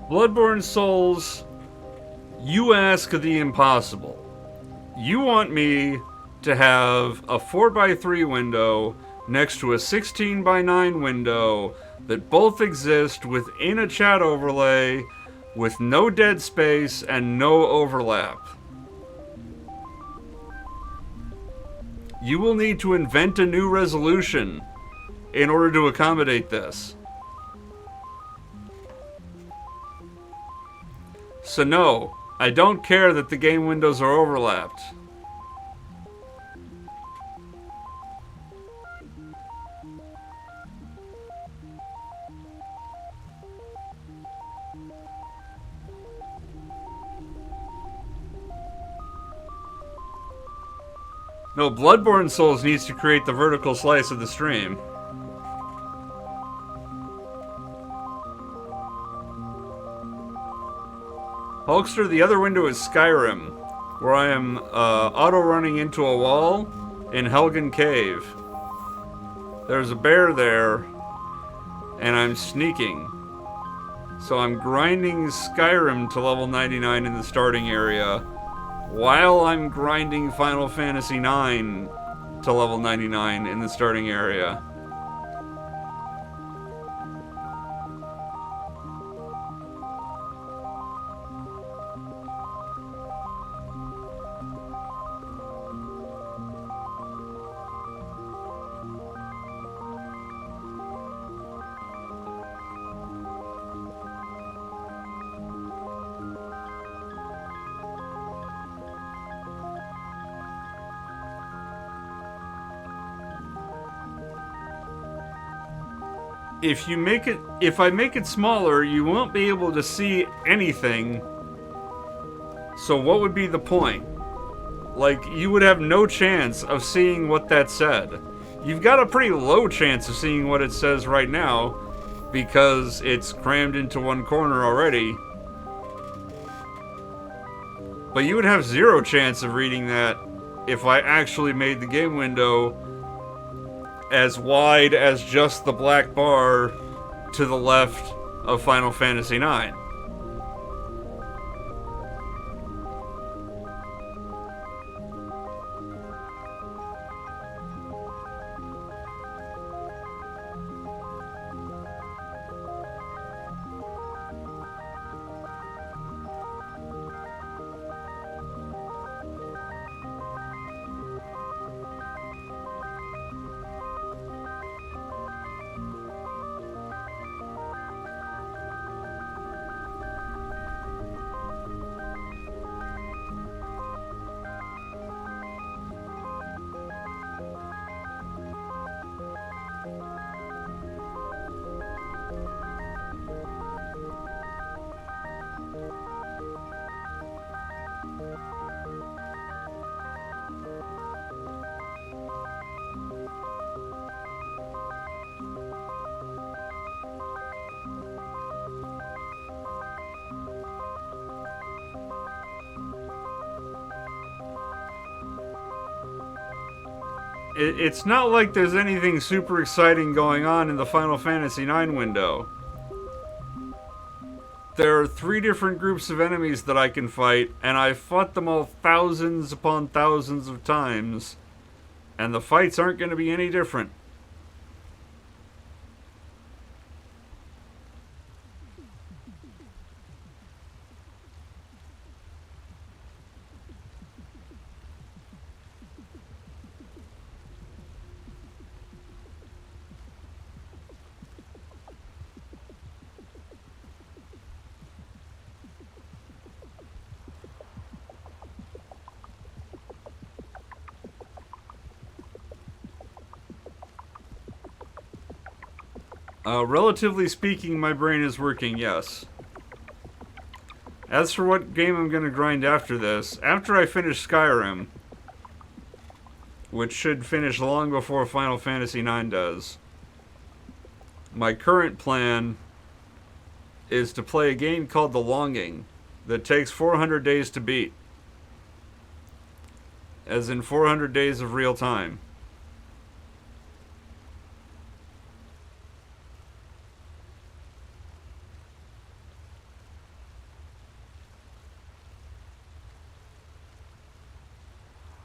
Bloodborne Souls, you ask the impossible. You want me to have a 4x3 window next to a 16x9 window that both exist within a chat overlay with no dead space and no overlap. You will need to invent a new resolution in order to accommodate this. So no, I don't care that the game windows are overlapped. No, Bloodborne Souls needs to create the vertical slice of the stream. Hulkster, the other window is Skyrim, where I am auto-running into a wall in Helgen Cave. There's a bear there, and I'm sneaking. So I'm grinding Skyrim to level 99 in the starting area, while I'm grinding Final Fantasy IX to level 99 in the starting area. If I make it smaller, you won't be able to see anything. So what would be the point? Like, you would have no chance of seeing what that said. You've got a pretty low chance of seeing what it says right now, because it's crammed into one corner already. But you would have zero chance of reading that if I actually made the game window as wide as just the black bar to the left of Final Fantasy IX. It's not like there's anything super exciting going on in the Final Fantasy IX window. There are 3 different groups of enemies that I can fight, and I've fought them all thousands upon thousands of times, and the fights aren't going to be any different. Relatively speaking, my brain is working, yes. As for what game I'm going to grind after this, after I finish Skyrim, which should finish long before Final Fantasy IX does, my current plan is to play a game called The Longing that takes 400 days to beat. As in 400 days of real time.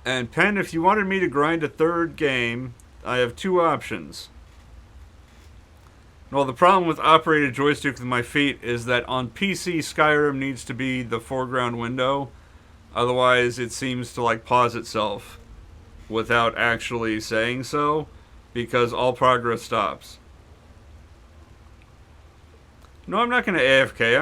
And Pen, if you wanted me to grind a third game, I have 2 options. Well, the problem with operated joystick with my feet is that on PC, Skyrim needs to be the foreground window. Otherwise, it seems to like pause itself without actually saying so, because all progress stops. No, I'm not going to AFK.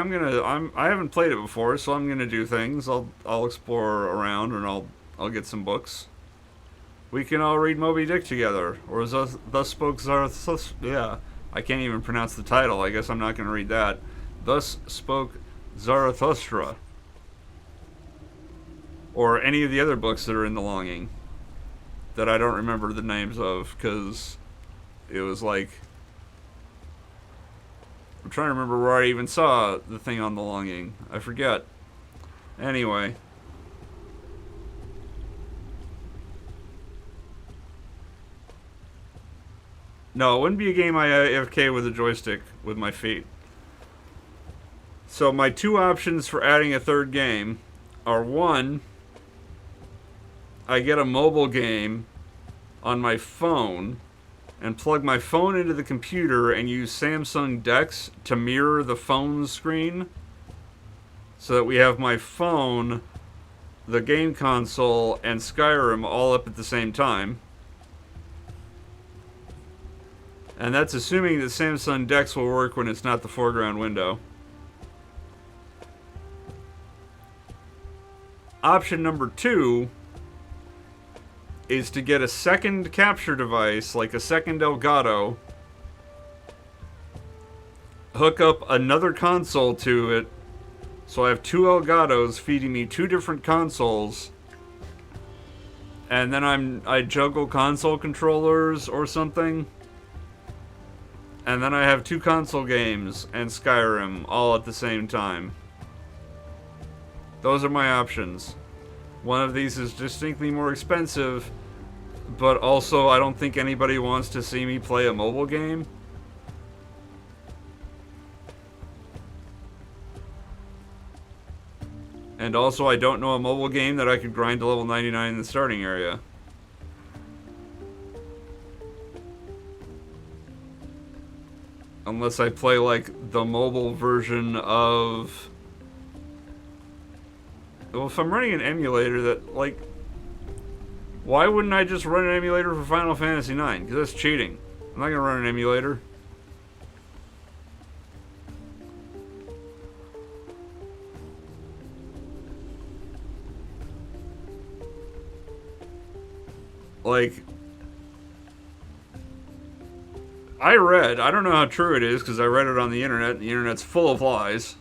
I haven't played it before, so I'm going to do things. I'll explore around, and I'll get some books. We can all read Moby Dick together. Or Thus Spoke Zarathustra. Yeah, I can't even pronounce the title. I guess I'm not going to read that. Thus Spoke Zarathustra. Or any of the other books that are in The Longing. that I don't remember the names of, because it was like... I'm trying to remember where I even saw the thing on the longing. I forget. Anyway. No, it wouldn't be a game I AFK with a joystick with my feet. So my two options for adding a third game are, one, I get a mobile game on my phone and plug my phone into the computer and use Samsung DeX to mirror the phone screen so that we have my phone, the game console, and Skyrim all up at the same time. And that's assuming that Samsung DeX will work when it's not the foreground window. Option number 2 is to get a second capture device, like a second Elgato, hook up another console to it, so I have two Elgatos feeding me two different consoles, and then I juggle console controllers or something, and then I have two console games and Skyrim all at the same time. Those are my options. One of these is distinctly more expensive, but also I don't think anybody wants to see me play a mobile game. And also I don't know a mobile game that I could grind to level 99 in the starting area. Unless I play like the mobile version of... Well, if I'm running an emulator that, like... Why wouldn't I just run an emulator for Final Fantasy IX? Because that's cheating. I'm not going to run an emulator. Like... I don't know how true it is, because I read it on the internet, and the internet's full of lies.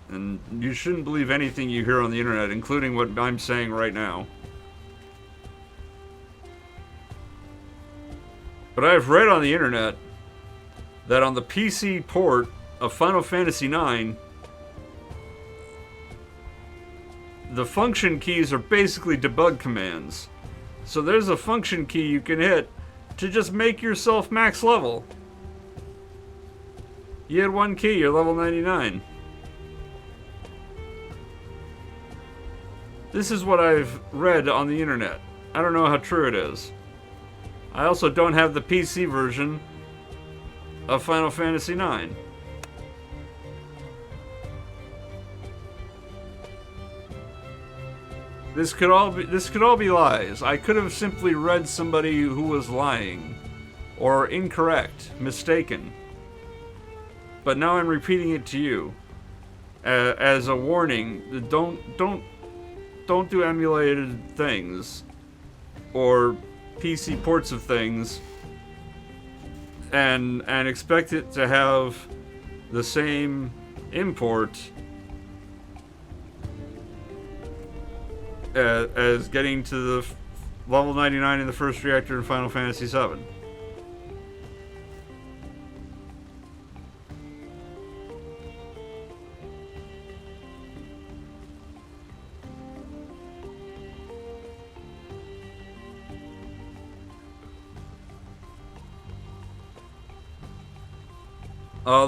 And you shouldn't believe anything you hear on the internet, including what I'm saying right now. But I've read on the internet that on the PC port of Final Fantasy IX, the function keys are basically debug commands. So there's a function key you can hit to just make yourself max level. You had one key, you're level 99. This is what I've read on the internet. I don't know how true it is. I also don't have the PC version of Final Fantasy IX. This could all be lies. I could have simply read somebody who was lying, or incorrect, mistaken. But now I'm repeating it to you as a warning. Don't do emulated things or PC ports of things and expect it to have the same import as getting to the level 99 in the first reactor in Final Fantasy VII.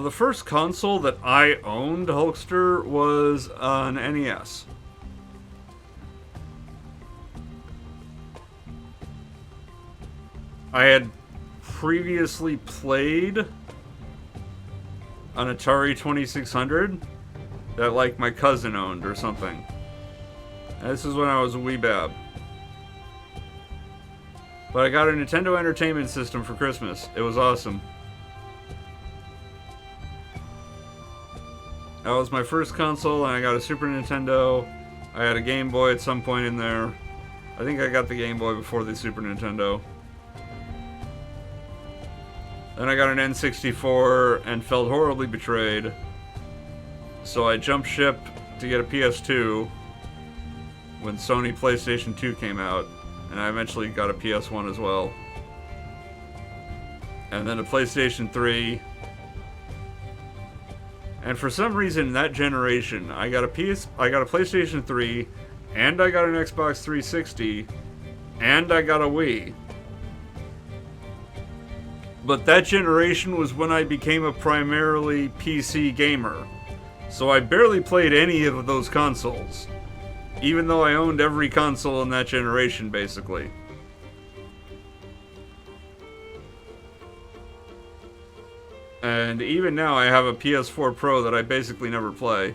The first console that I owned, Hulkster, was an NES. I had previously played an Atari 2600 that, like, my cousin owned or something. And this is when I was a wee bab. But I got a Nintendo Entertainment System for Christmas. It was awesome. That was my first console, and I got a Super Nintendo. I had a Game Boy at some point in there. I think I got the Game Boy before the Super Nintendo. Then I got an N64 and felt horribly betrayed. So I jumped ship to get a PS2 when Sony PlayStation 2 came out. and I eventually got a PS1 as well. And then a PlayStation 3. And for some reason, that generation, I got a PlayStation 3, and I got an Xbox 360, and I got a Wii. But that generation was when I became a primarily PC gamer. So I barely played any of those consoles. Even though I owned every console in that generation, basically. And even now I have a PS4 Pro that I basically never play.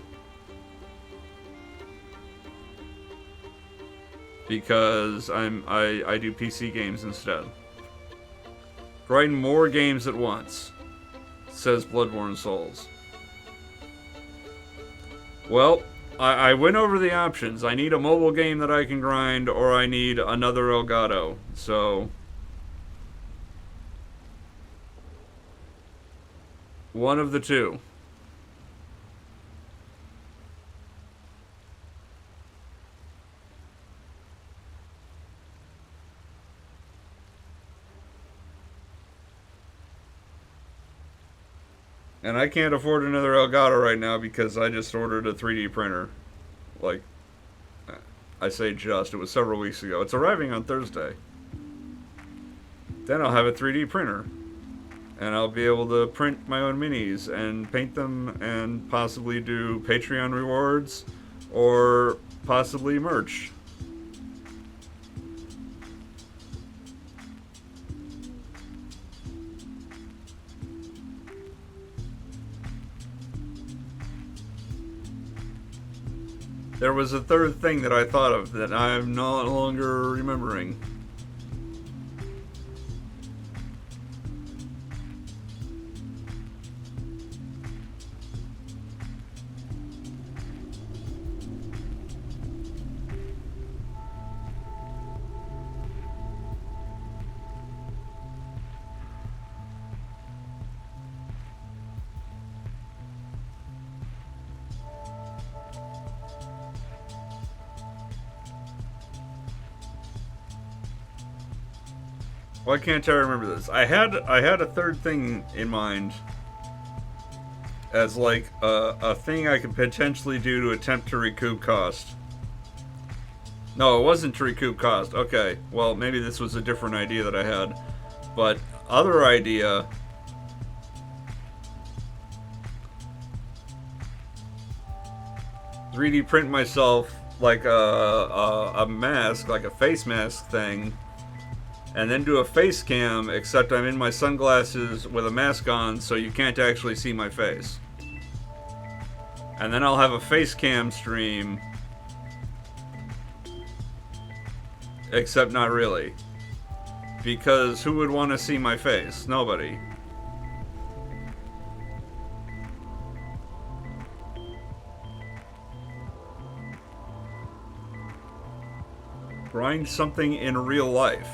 Because I do PC games instead. Grind more games at once, says Bloodborne Souls. Well, I went over the options. I need a mobile game that I can grind, or I need another Elgato. So, one of the two. And I can't afford another Elgato right now because I just ordered a 3D printer. Like, I say just, it was several weeks ago. It's arriving on Thursday. Then I'll have a 3D printer. And I'll be able to print my own minis and paint them and possibly do Patreon rewards or possibly merch. There was a third thing that I thought of that I'm no longer remembering. Why can't I remember this? I had a third thing in mind as like a thing I could potentially do to attempt to recoup cost. No, it wasn't to recoup cost. Okay, well maybe this was a different idea that I had, but other idea. 3D print myself like a mask, like a face mask thing. And then do a face cam, except I'm in my sunglasses with a mask on, so you can't actually see my face. And then I'll have a face cam stream, except not really. Because who would want to see my face? Nobody. Grind something in real life.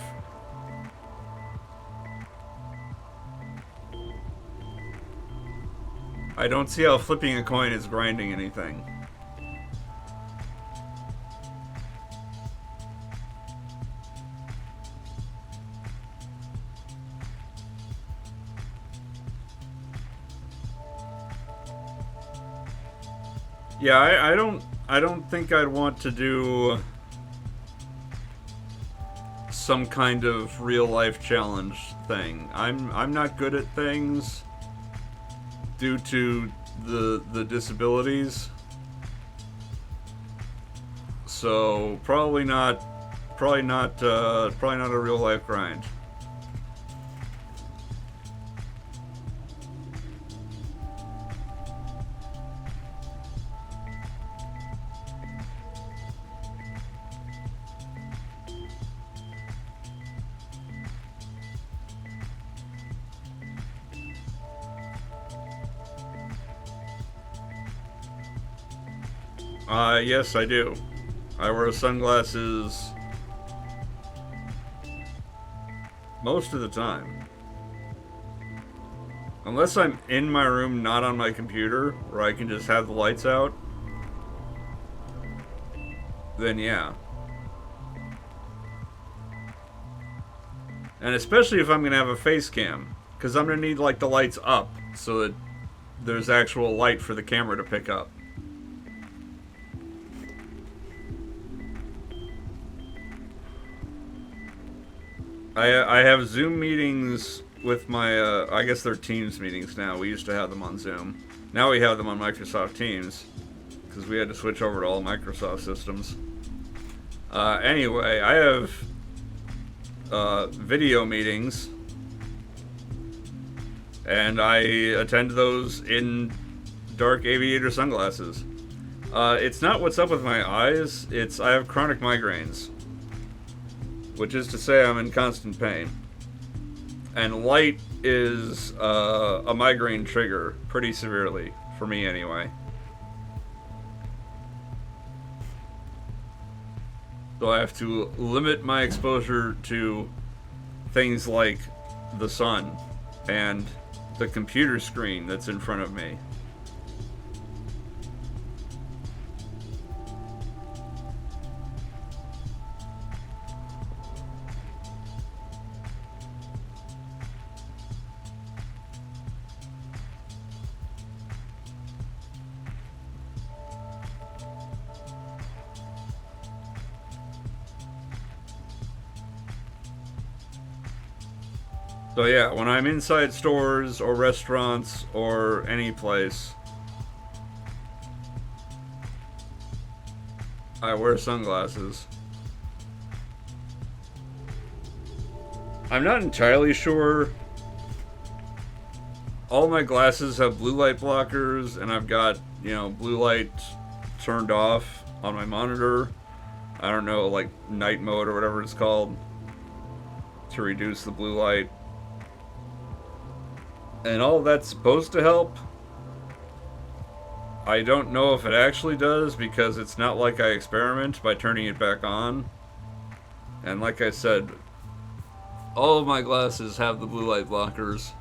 I don't see how flipping a coin is grinding anything. Yeah, I don't think I'd want to do some kind of real life challenge thing. I'm not good at things due to the disabilities. So probably not a real life grind. Yes, I do. I wear sunglasses most of the time. Unless I'm in my room, not on my computer, where I can just have the lights out, then yeah. And especially if I'm going to have a face cam. Because I'm going to need, like, the lights up so that there's actual light for the camera to pick up. I have Zoom meetings with my, I guess they're Teams meetings now. We used to have them on Zoom. Now we have them on Microsoft Teams. Because we had to switch over to all Microsoft systems. Anyway, I have video meetings. And I attend those in dark aviator sunglasses. It's not what's up with my eyes, it's I have chronic migraines. Which is to say I'm in constant pain. And light is a migraine trigger, pretty severely, for me anyway. So I have to limit my exposure to things like the sun and the computer screen that's in front of me. So yeah, when I'm inside stores or restaurants or any place, I wear sunglasses. I'm not entirely sure. All my glasses have blue light blockers, and I've got, blue light turned off on my monitor. I don't know, like night mode or whatever it's called, to reduce the blue light. And all of that's supposed to help. I don't know if it actually does, because it's not like I experiment by turning it back on. And like I said, all of my glasses have the blue light blockers.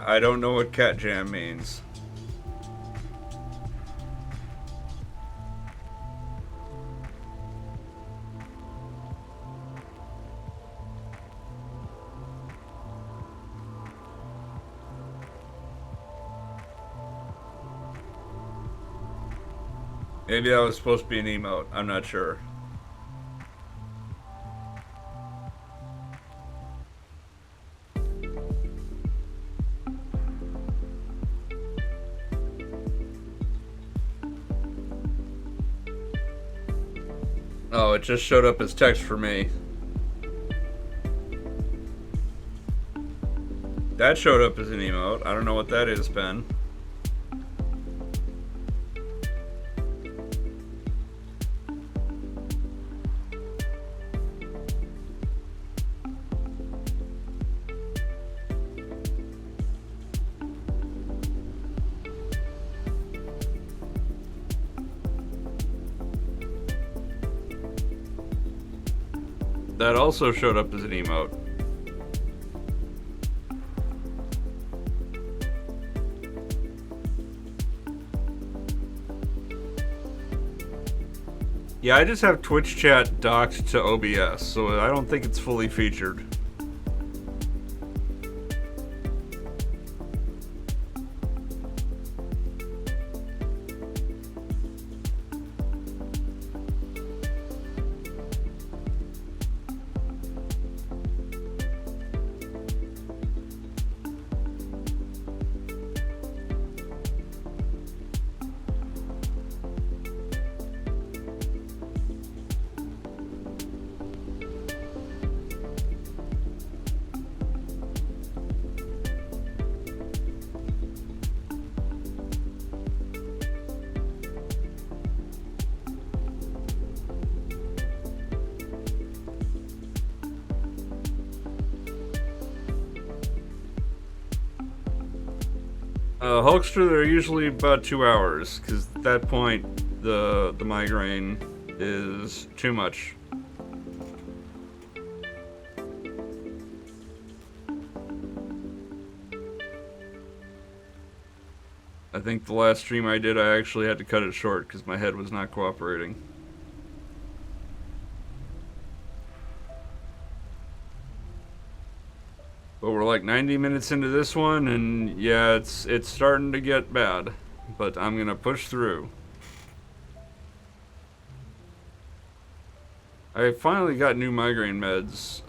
I don't know what cat jam means. Maybe that was supposed to be an emote. I'm not sure. Oh, it just showed up as text for me. That showed up as an emote. I don't know what that is, Ben. That also showed up as an emote. Yeah, I just have Twitch chat docked to OBS, so I don't think it's fully featured. Hulkster, they're usually about 2 hours, because at that point, the migraine is too much. I think the last stream I did, I actually had to cut it short because my head was not cooperating. But we're like 90 minutes into this one, and yeah, it's starting to get bad. But I'm gonna push through. I finally got new migraine meds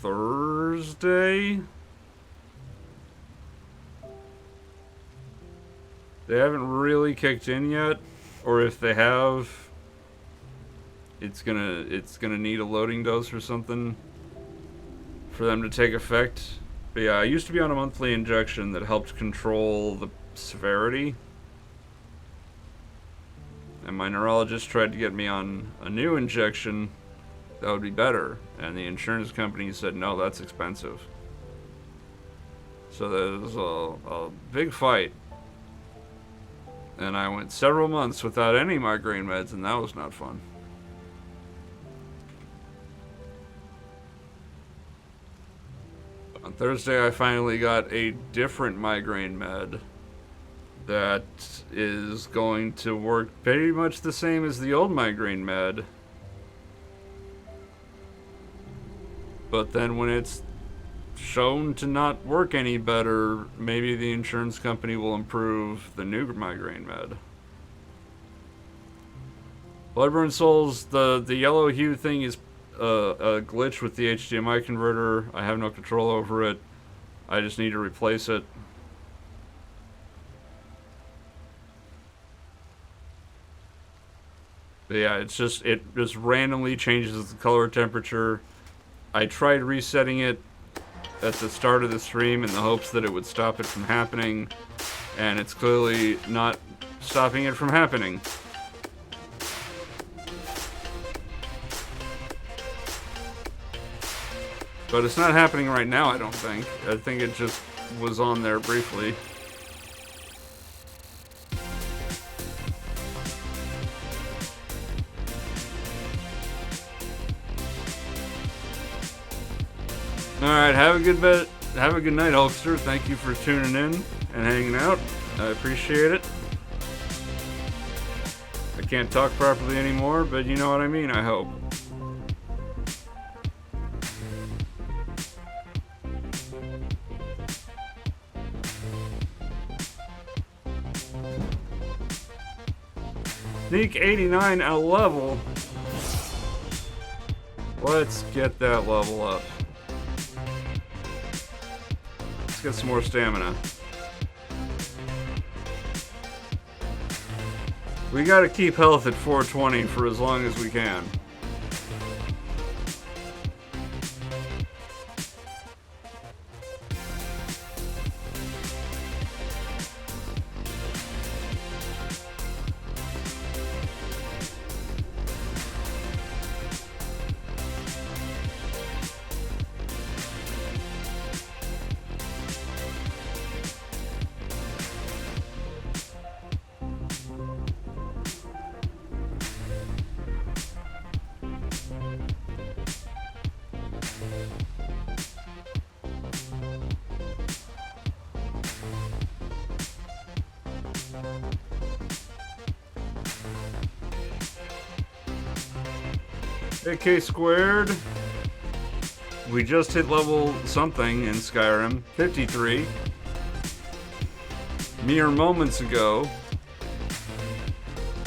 Thursday. They haven't really kicked in yet, or if they have, it's gonna need a loading dose or something for them to take effect. But yeah, I used to be on a monthly injection that helped control the severity, and my neurologist tried to get me on a new injection that would be better, and the insurance company said no, that's expensive. So there was a big fight. And I went several months without any migraine meds, and that was not fun. On Thursday, I finally got a different migraine med that is going to work pretty much the same as the old migraine med. But then when it's shown to not work any better, maybe the insurance company will improve the new migraine med. Bloodburn Souls, the yellow hue thing is a glitch with the HDMI converter. I have no control over it. I just need to replace it. But yeah, it just randomly changes the color temperature. I tried resetting it at the start of the stream in the hopes that it would stop it from happening, and it's clearly not stopping it from happening. But it's not happening right now, I don't think. I think it just was on there briefly. Alright, have a good night, Hulkster. Thank you for tuning in and hanging out. I appreciate it. I can't talk properly anymore, but you know what I mean, I hope. Sneak 89 a level. Let's get that level up. Let's get some more stamina. We gotta keep health at 420 for as long as we can. AK squared. We just hit level something in Skyrim, 53. Mere moments ago.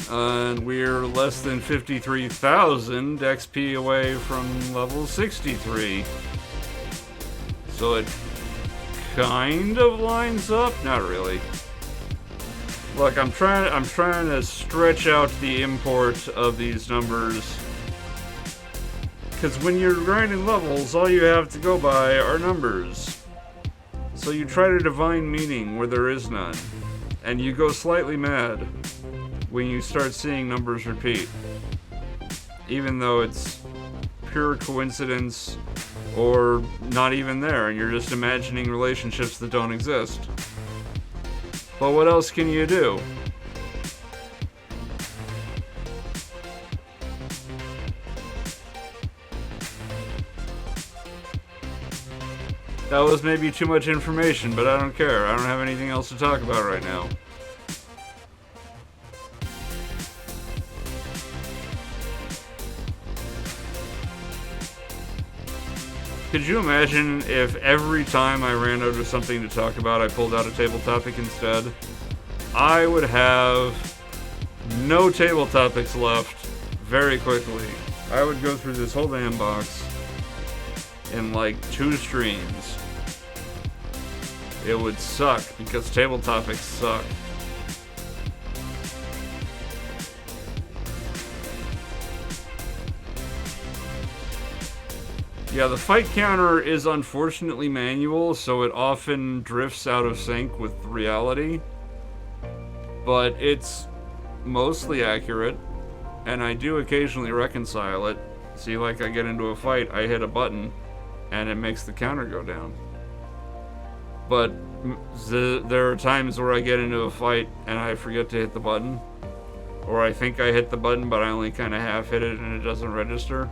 And we're less than 53,000 XP away from level 63. So it kind of lines up? Not really. Look, I'm trying to stretch out the import of these numbers. Because when you're grinding levels, all you have to go by are numbers. So you try to divine meaning where there is none. And you go slightly mad when you start seeing numbers repeat. Even though it's pure coincidence or not even there, and you're just imagining relationships that don't exist. But what else can you do? That was maybe too much information, but I don't care. I don't have anything else to talk about right now. Could you imagine if every time I ran out of something to talk about, I pulled out a table topic instead? I would have no table topics left very quickly. I would go through this whole damn box in like 2 streams. It would suck because table topics suck. Yeah, the fight counter is unfortunately manual, so it often drifts out of sync with reality. But it's mostly accurate, and I do occasionally reconcile it. See, like I get into a fight, I hit a button, and it makes the counter go down. But there are times where I get into a fight and I forget to hit the button. Or I think I hit the button, but I only kind of half hit it and it doesn't register.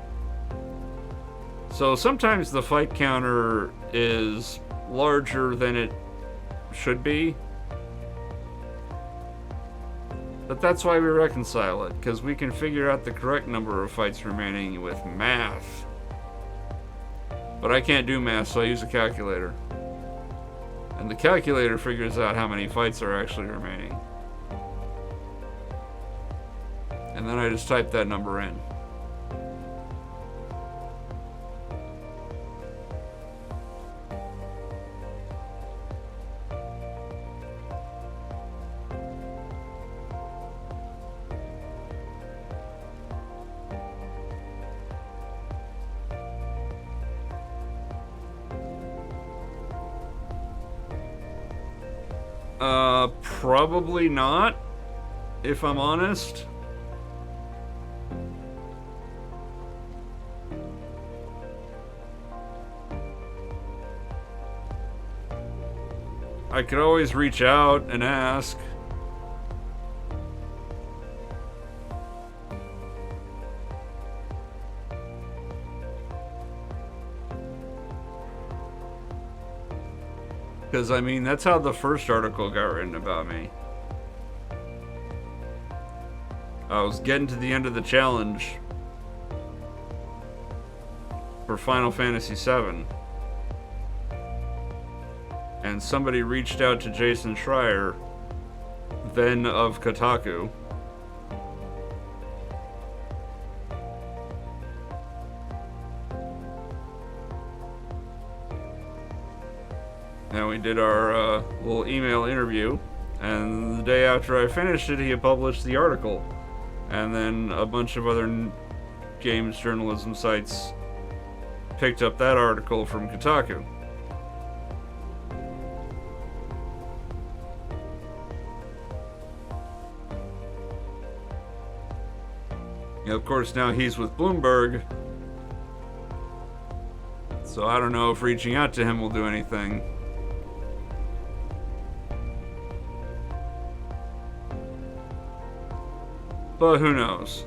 So sometimes the fight counter is larger than it should be. But that's why we reconcile it, because we can figure out the correct number of fights remaining with math. But I can't do math, so I use a calculator. And the calculator figures out how many fights are actually remaining. And then I just type that number in. Probably not, if I'm honest. I could always reach out and ask. Because, I mean, that's how the first article got written about me. I was getting to the end of the challenge for Final Fantasy VII. And somebody reached out to Jason Schreier, then of Kotaku. And we did our little email interview, and the day after I finished it, he published the article. And then a bunch of other games journalism sites picked up that article from Kotaku. And of course, now he's with Bloomberg, so I don't know if reaching out to him will do anything. But who knows?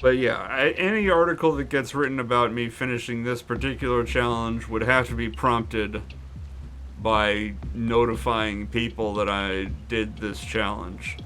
But yeah, any article that gets written about me finishing this particular challenge would have to be prompted by notifying people that I did this challenge.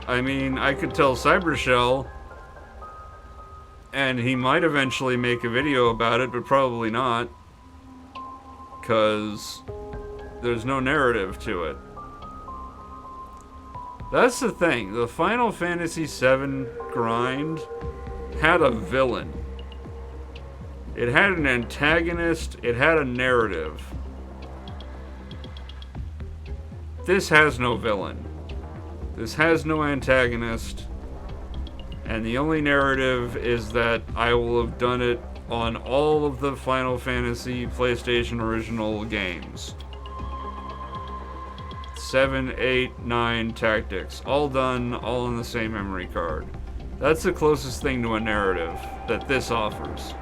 I mean, I could tell Cybershell, and he might eventually make a video about it, but probably not, because there's no narrative to it. That's the thing. The Final Fantasy VII grind had a villain. It had an antagonist. It had a narrative. This has no villain. This has no antagonist. And the only narrative is that I will have done it on all of the Final Fantasy PlayStation original games. 7, 8, 9 tactics. All done, all on the same memory card. That's the closest thing to a narrative that this offers.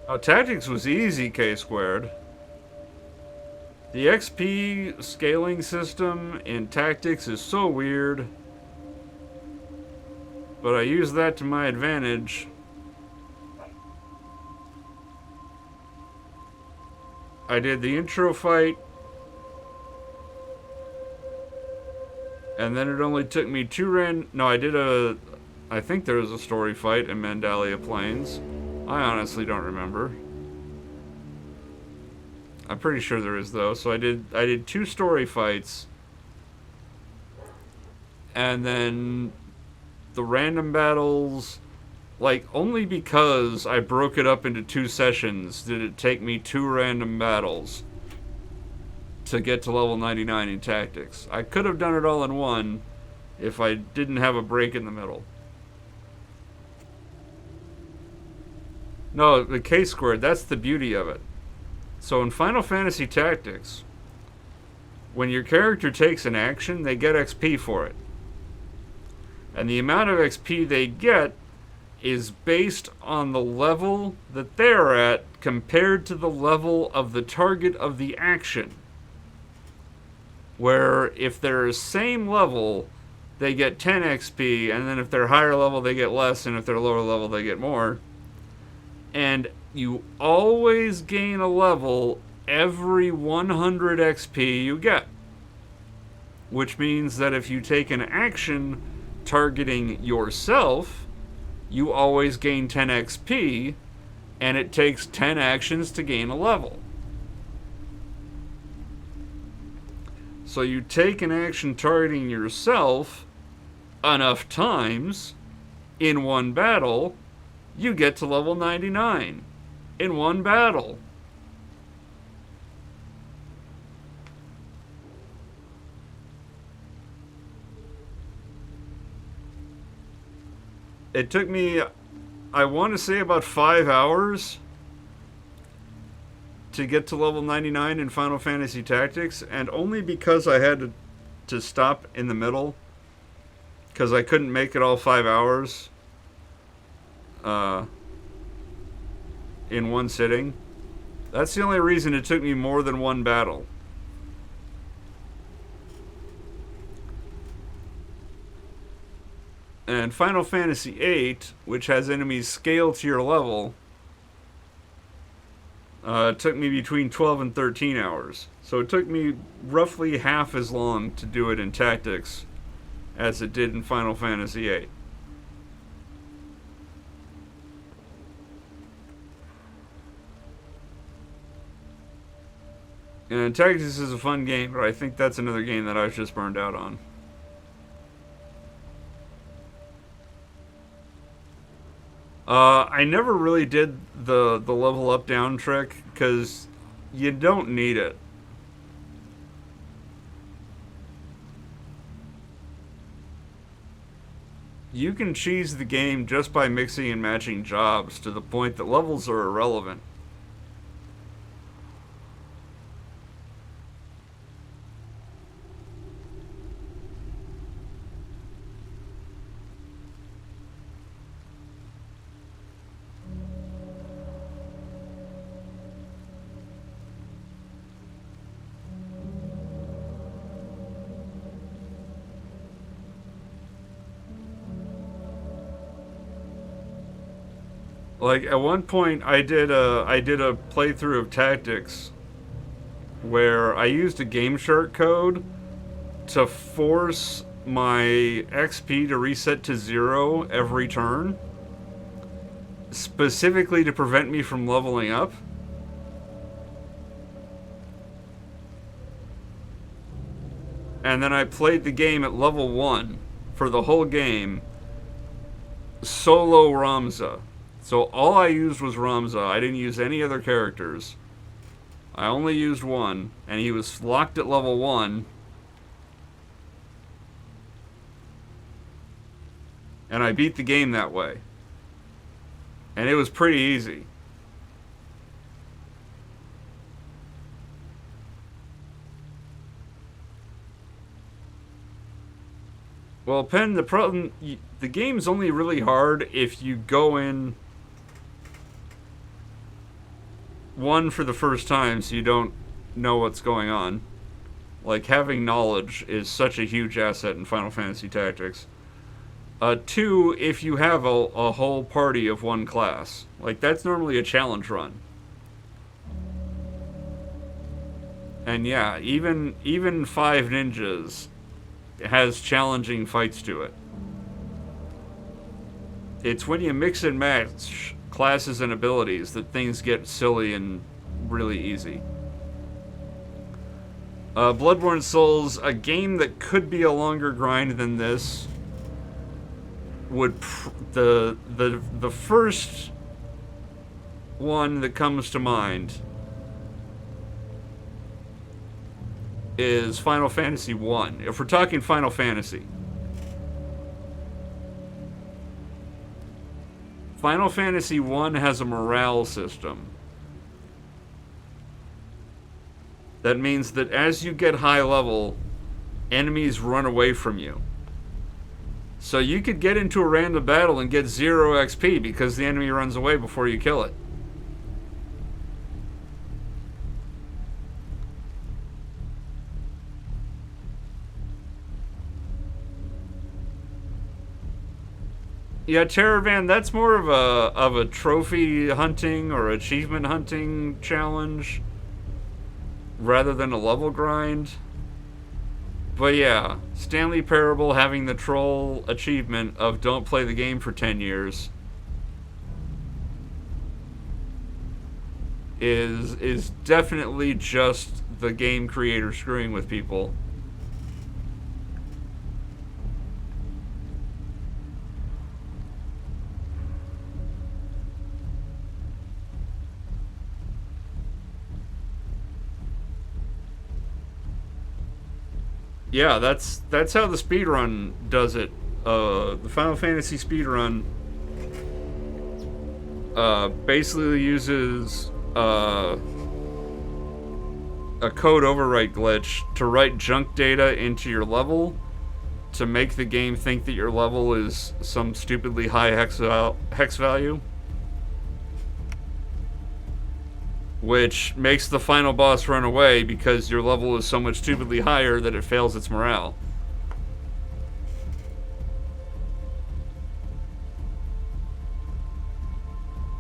Oh, Tactics was easy, K-squared. The XP scaling system in Tactics is so weird. But I use that to my advantage. I did the intro fight. And then it only took me I think there was a story fight in Mandalia Plains. I honestly don't remember. I'm pretty sure there is though. So I did 2 story fights. And then the random battles, like, only because I broke it up into 2 sessions did it take me 2 random battles to get to level 99 in Tactics. I could have done it all in one if I didn't have a break in the middle. No, the K-squared, that's the beauty of it. So in Final Fantasy Tactics, when your character takes an action, they get XP for it. And the amount of XP they get is based on the level that they're at compared to the level of the target of the action. Where if they're same level, they get 10 XP, and then if they're higher level, they get less, and if they're lower level, they get more. And you always gain a level every 100 XP you get. Which means that if you take an action targeting yourself, you always gain 10 XP, and it takes 10 actions to gain a level. So you take an action targeting yourself enough times in one battle, you get to level 99 in one battle. It took me, I want to say, about 5 hours to get to level 99 in Final Fantasy Tactics, and only because I had to stop in the middle, because I couldn't make it all 5 hours in one sitting. That's the only reason it took me more than one battle. And Final Fantasy VIII, which has enemies scaled to your level, took me between 12 and 13 hours. So it took me roughly half as long to do it in Tactics as it did in Final Fantasy VIII. And Tactics is a fun game, but I think that's another game that I was just burned out on. I never really did the level up down trick because you don't need it. You can cheese the game just by mixing and matching jobs to the point that levels are irrelevant. Like, at one point, I did a playthrough of Tactics where I used a Game Shark code to force my XP to reset to 0 every turn, specifically to prevent me from leveling up. And then I played the game at level 1 for the whole game, solo Ramza. So all I used was Ramza. I didn't use any other characters. I only used one, and he was locked at level 1. And I beat the game that way. And it was pretty easy. Well, Pen, the problem... The game's only really hard if you go in one for the first time so you don't know what's going on. Like, having knowledge is such a huge asset in Final Fantasy Tactics. 2, if you have a whole party of one class. Like, that's normally a challenge run. And yeah, even 5 ninjas has challenging fights to it. It's when you mix and match classes and abilities that things get silly and really easy. Bloodborne Souls, a game that could be a longer grind than this, would the first one that comes to mind is Final Fantasy I. If we're talking Final Fantasy, Final Fantasy I has a morale system. That means that as you get high level, enemies run away from you. So you could get into a random battle and get 0 XP because the enemy runs away before you kill it. Yeah, Terravan, that's more of a trophy hunting or achievement hunting challenge rather than a level grind. But yeah, Stanley Parable having the troll achievement of don't play the game for 10 years is definitely just the game creator screwing with people. Yeah, that's how the speedrun does it. The Final Fantasy speedrun basically uses a code overwrite glitch to write junk data into your level to make the game think that your level is some stupidly high hex value. Which makes the final boss run away because your level is so much stupidly higher that it fails its morale.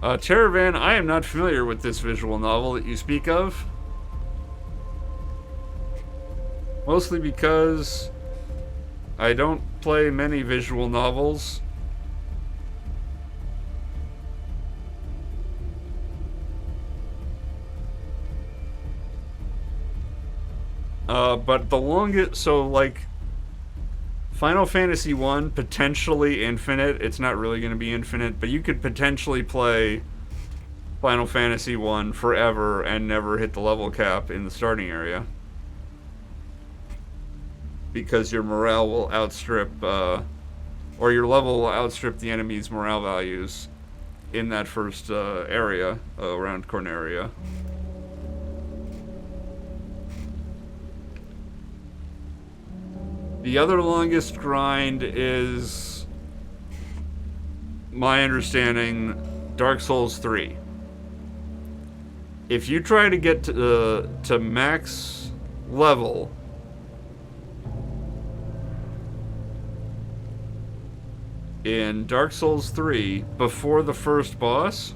Terravan, I am not familiar with this visual novel that you speak of. Mostly because I don't play many visual novels. But the longest, so like Final Fantasy 1, potentially infinite. It's not really going to be infinite, but you could potentially play Final Fantasy 1 forever and never hit the level cap in the starting area. Because your morale will outstrip, or your level will outstrip the enemy's morale values in that first area, around Corneria. The other longest grind is, my understanding, Dark Souls 3. If you try to get to max level, in Dark Souls 3, before the first boss,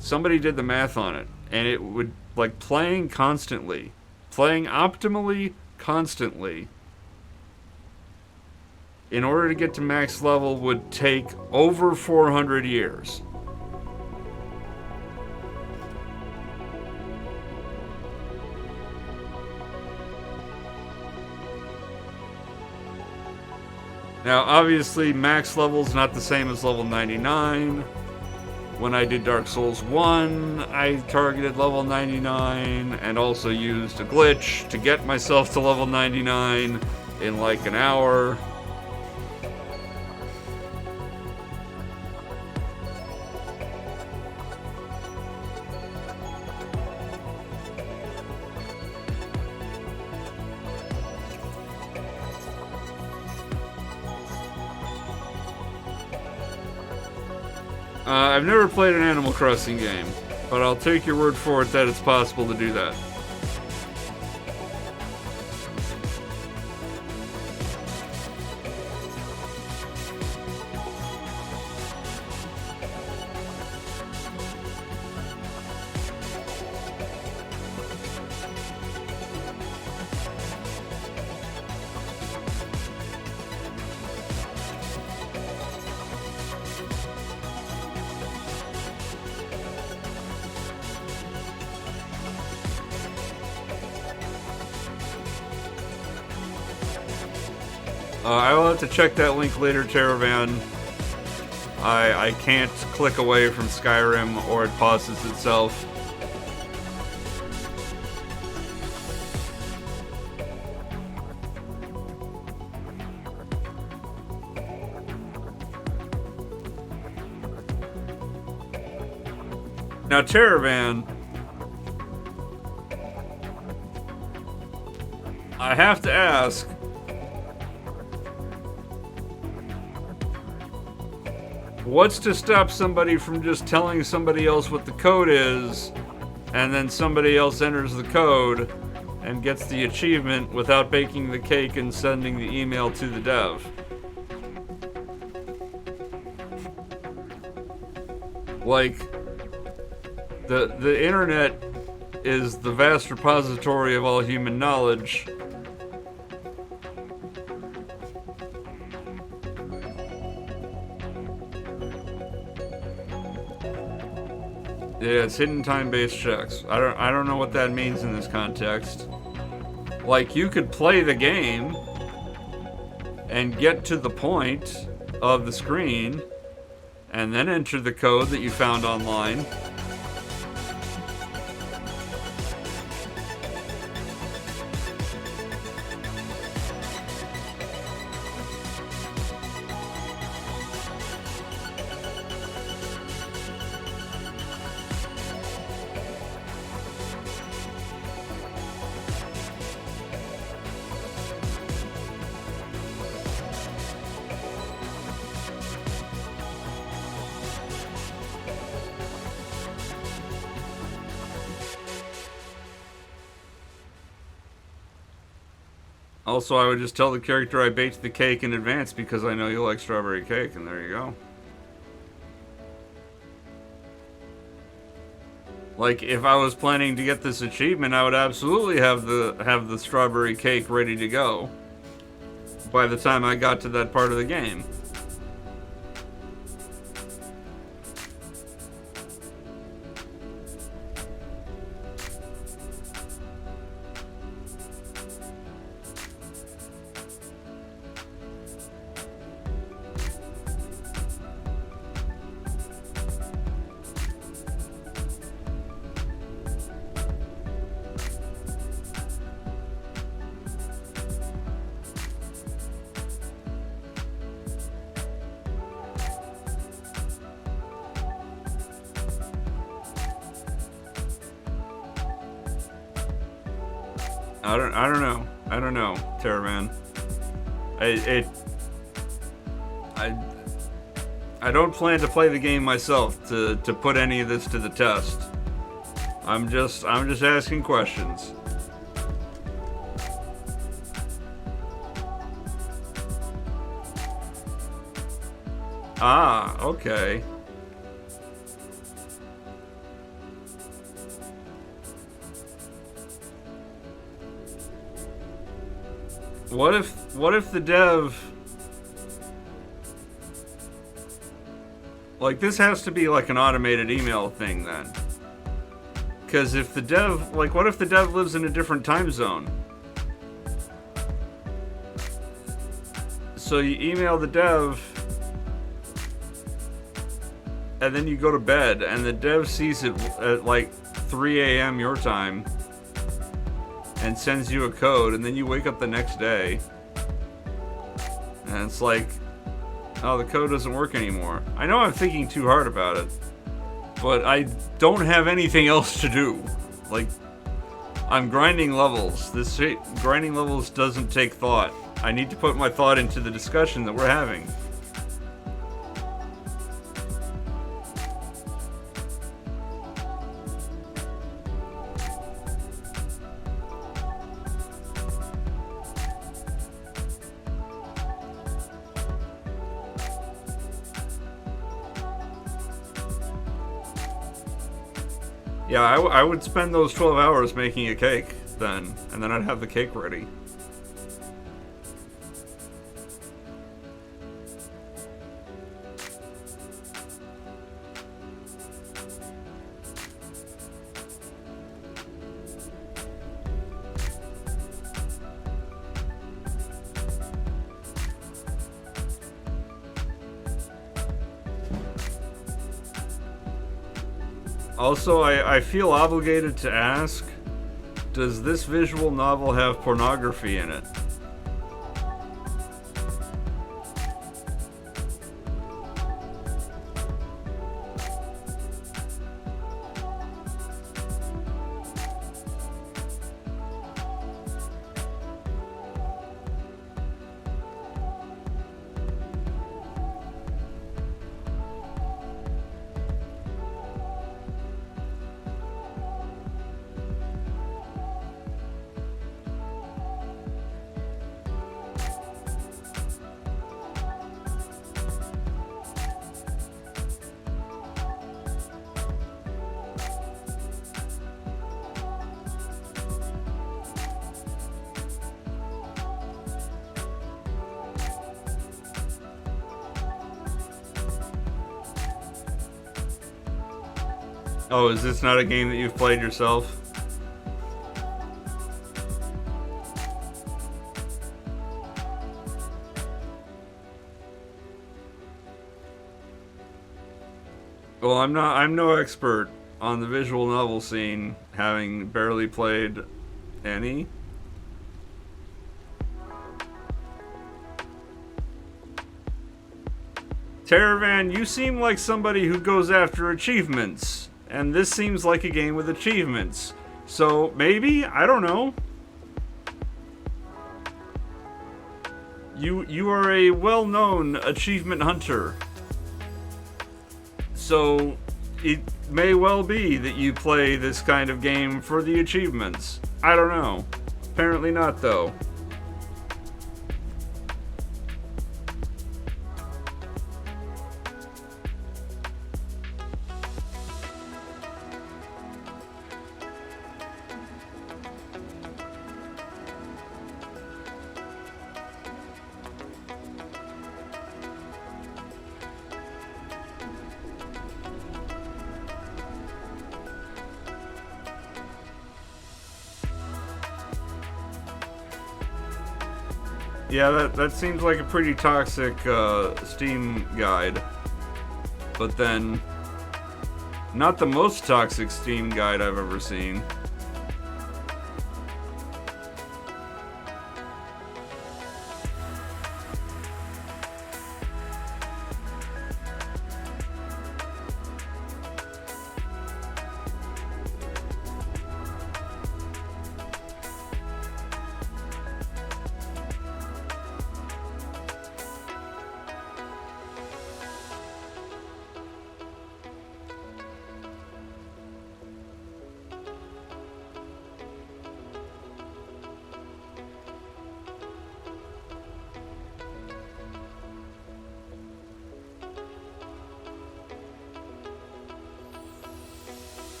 somebody did the math on it, and it would, like, playing optimally constantly, in order to get to max level, would take over 400 years. Now, obviously, max level's not the same as level 99. When I did Dark Souls 1, I targeted level 99 and also used a glitch to get myself to level 99 in like an hour. I've never played an Animal Crossing game, but I'll take your word for it that it's possible to do that. I will have to check that link later, Terravan. I can't click away from Skyrim or it pauses itself. Now, Terravan, I have to ask, what's to stop somebody from just telling somebody else what the code is, and then somebody else enters the code and gets the achievement without baking the cake and sending the email to the dev? Like, the internet is the vast repository of all human knowledge. Yeah, it's hidden time-based checks. I don't know what that means in this context. Like, you could play the game and get to the point of the screen and then enter the code that you found online. Also, I would just tell the character I baked the cake in advance because I know you like strawberry cake, and there you go. Like, if I was planning to get this achievement, I would absolutely have the strawberry cake ready to go by the time I got to that part of the game. I don't know, Terraman. I don't plan to play the game myself to put any of this to the test. I'm just asking questions. Ah, okay. What if the dev, like, this has to be like an automated email thing then? Because if the dev, like, what if the dev lives in a different time zone? So you email the dev, and then you go to bed, and the dev sees it at like 3 a.m. your time, and sends you a code, and then you wake up the next day, and it's like, oh, the code doesn't work anymore. I know I'm thinking too hard about it, but I don't have anything else to do. Like, I'm grinding levels. This shit, grinding levels doesn't take thought. I need to put my thought into the discussion that we're having. Yeah, I would spend those 12 hours making a cake then, and then I'd have the cake ready. Also, I feel obligated to ask, does this visual novel have pornography in it? Oh, is this not a game that you've played yourself? Well, I'm no expert on the visual novel scene, having barely played any. Teravan, you seem like somebody who goes after achievements. And this seems like a game with achievements. So, maybe? I don't know. You are a well-known achievement hunter. So, it may well be that you play this kind of game for the achievements. I don't know. Apparently not, though. Yeah, that seems like a pretty toxic Steam guide. But then, not the most toxic Steam guide I've ever seen.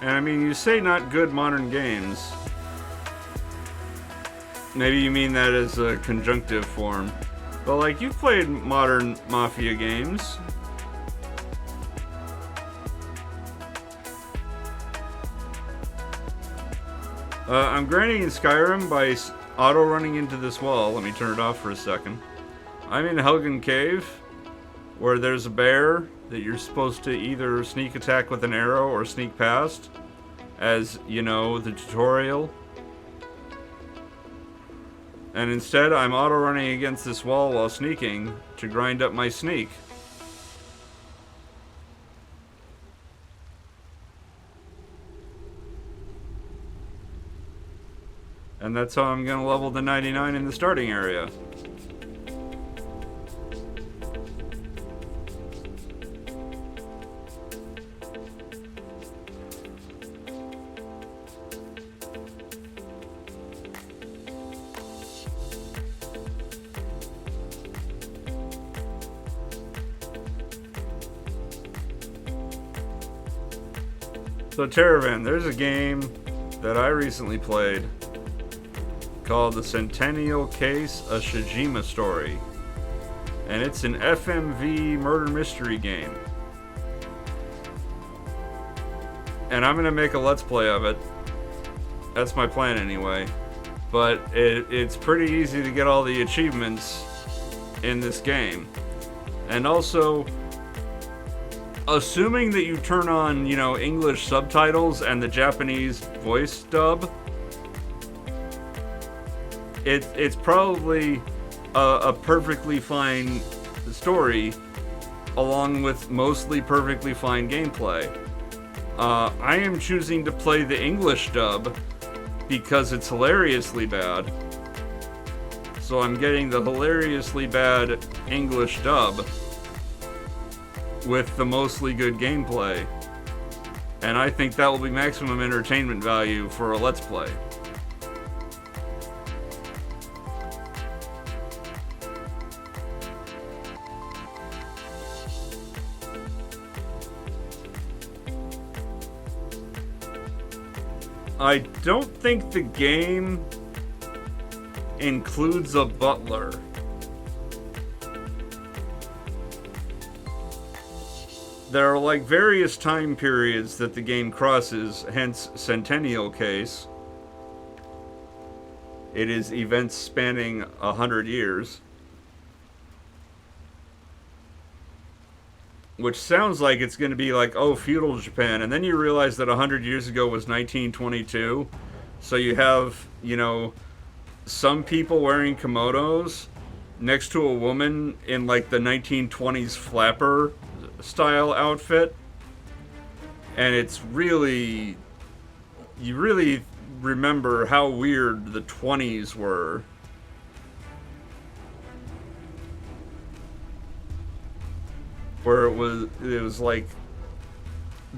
And I mean, you say not good modern games. Maybe you mean that as a conjunctive form. But like, you've played modern Mafia games. I'm grinding in Skyrim by auto-running into this wall. Let me turn it off for a second. I'm in Helgen Cave, where there's a bear that you're supposed to either sneak attack with an arrow or sneak past, as, you know, the tutorial. And instead, I'm auto-running against this wall while sneaking to grind up my sneak. And that's how I'm gonna level the 99 in the starting area. So Terravan, there's a game that I recently played called The Centennial Case, a Shijima Story. And it's an FMV murder mystery game. And I'm gonna make a Let's Play of it. That's my plan anyway. But it's pretty easy to get all the achievements in this game. And also, assuming that you turn on, you know, English subtitles and the Japanese voice dub, it's probably a perfectly fine story, along with mostly perfectly fine gameplay. I am choosing to play the English dub because it's hilariously bad. So I'm getting the hilariously bad English dub with the mostly good gameplay. And I think that will be maximum entertainment value for a Let's Play. I don't think the game includes a butler. There are like various time periods that the game crosses, hence Centennial Case. It is events spanning 100 years. Which sounds like it's going to be like, oh, feudal Japan. And then you realize that 100 years ago was 1922. So you have, you know, some people wearing kimonos next to a woman in like the 1920s flapper style outfit. And it's really, you really remember how weird the 20s were. Where it was like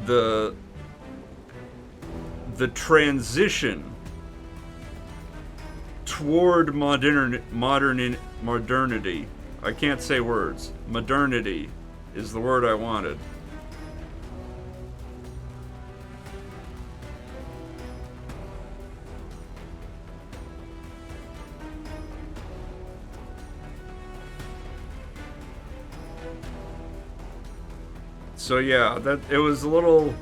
the transition toward modernity. I can't say words. Modernity is the word I wanted. So yeah, that it was a little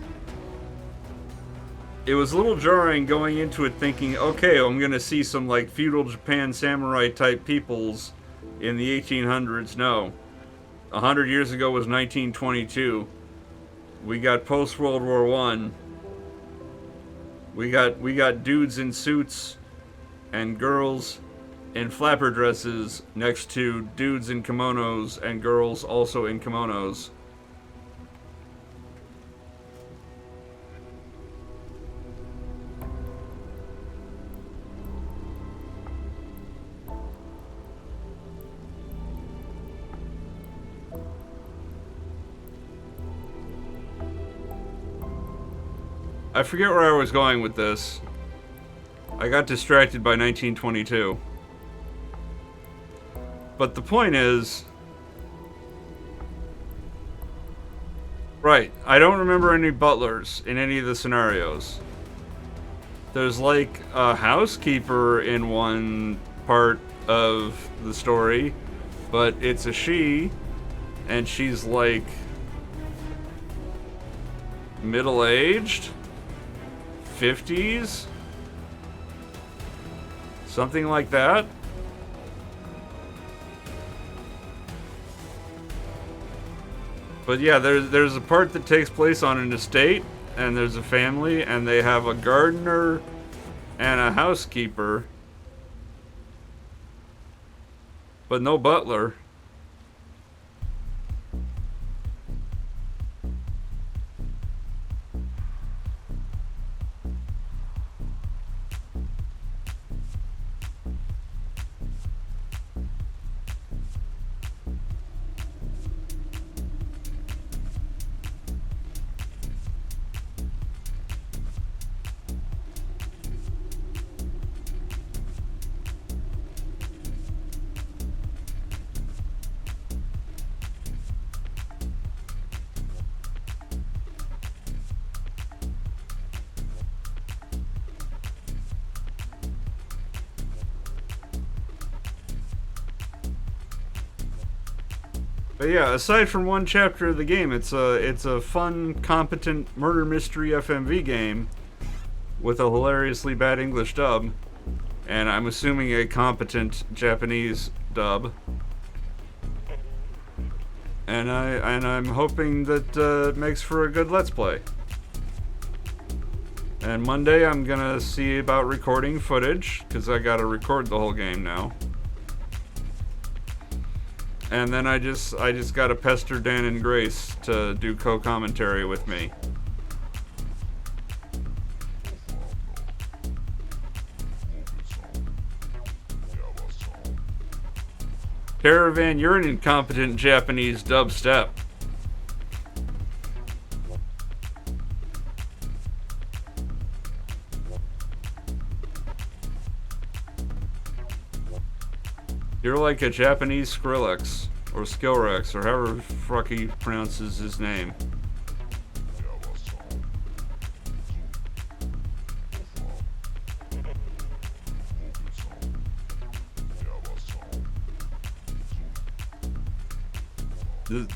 jarring going into it thinking, okay, I'm gonna see some like feudal Japan samurai type peoples in the 1800s. No. 100 years ago was 1922. We got post World War I. We got dudes in suits and girls in flapper dresses next to dudes in kimonos and girls also in kimonos. I forget where I was going with this. I got distracted by 1922. But the point is, Right. I don't remember any butlers in any of the scenarios. There's like a housekeeper in one part of the story, but it's a she, and she's like middle-aged, 50s, something like that. But yeah, there's a part that takes place on an estate, and there's a family, and they have a gardener and a housekeeper, but no butler. But yeah, aside from one chapter of the game, it's a fun, competent murder mystery FMV game with a hilariously bad English dub, and I'm assuming a competent Japanese dub. And I'm hoping that it makes for a good Let's Play. And Monday I'm gonna see about recording footage, because I gotta record the whole game now. And then I just gotta pester Dan and Grace to do co-commentary with me. Caravan, you're an incompetent Japanese dubstep. You're like a Japanese Skrillex, or Skillrex, or however the fuck he pronounces his name.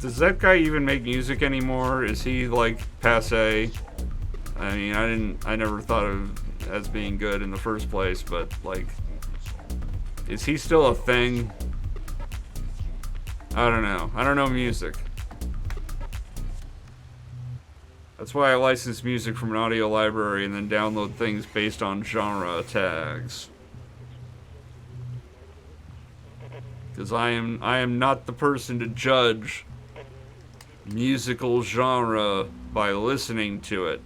Does that guy even make music anymore? Is he like passe? I mean, I never thought of as being good in the first place, but like, is he still a thing? I don't know. I don't know music. That's why I license music from an audio library and then download things based on genre tags. Because I am not the person to judge musical genre by listening to it.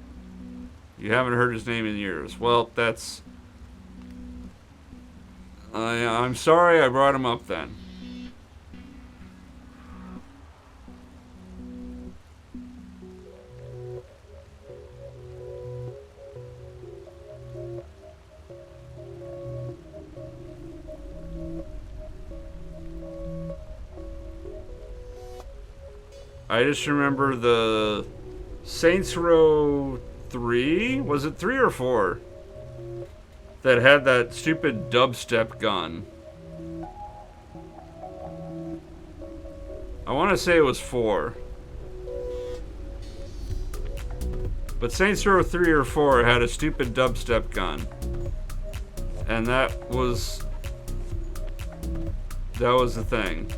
You haven't heard his name in years. Well, that's... I'm sorry I brought him up then. I just remember the Saints Row 3, was it 3 or 4? That had that stupid dubstep gun. I want to say it was 4. But Saints Row 3 or 4 had a stupid dubstep gun. And that was the thing.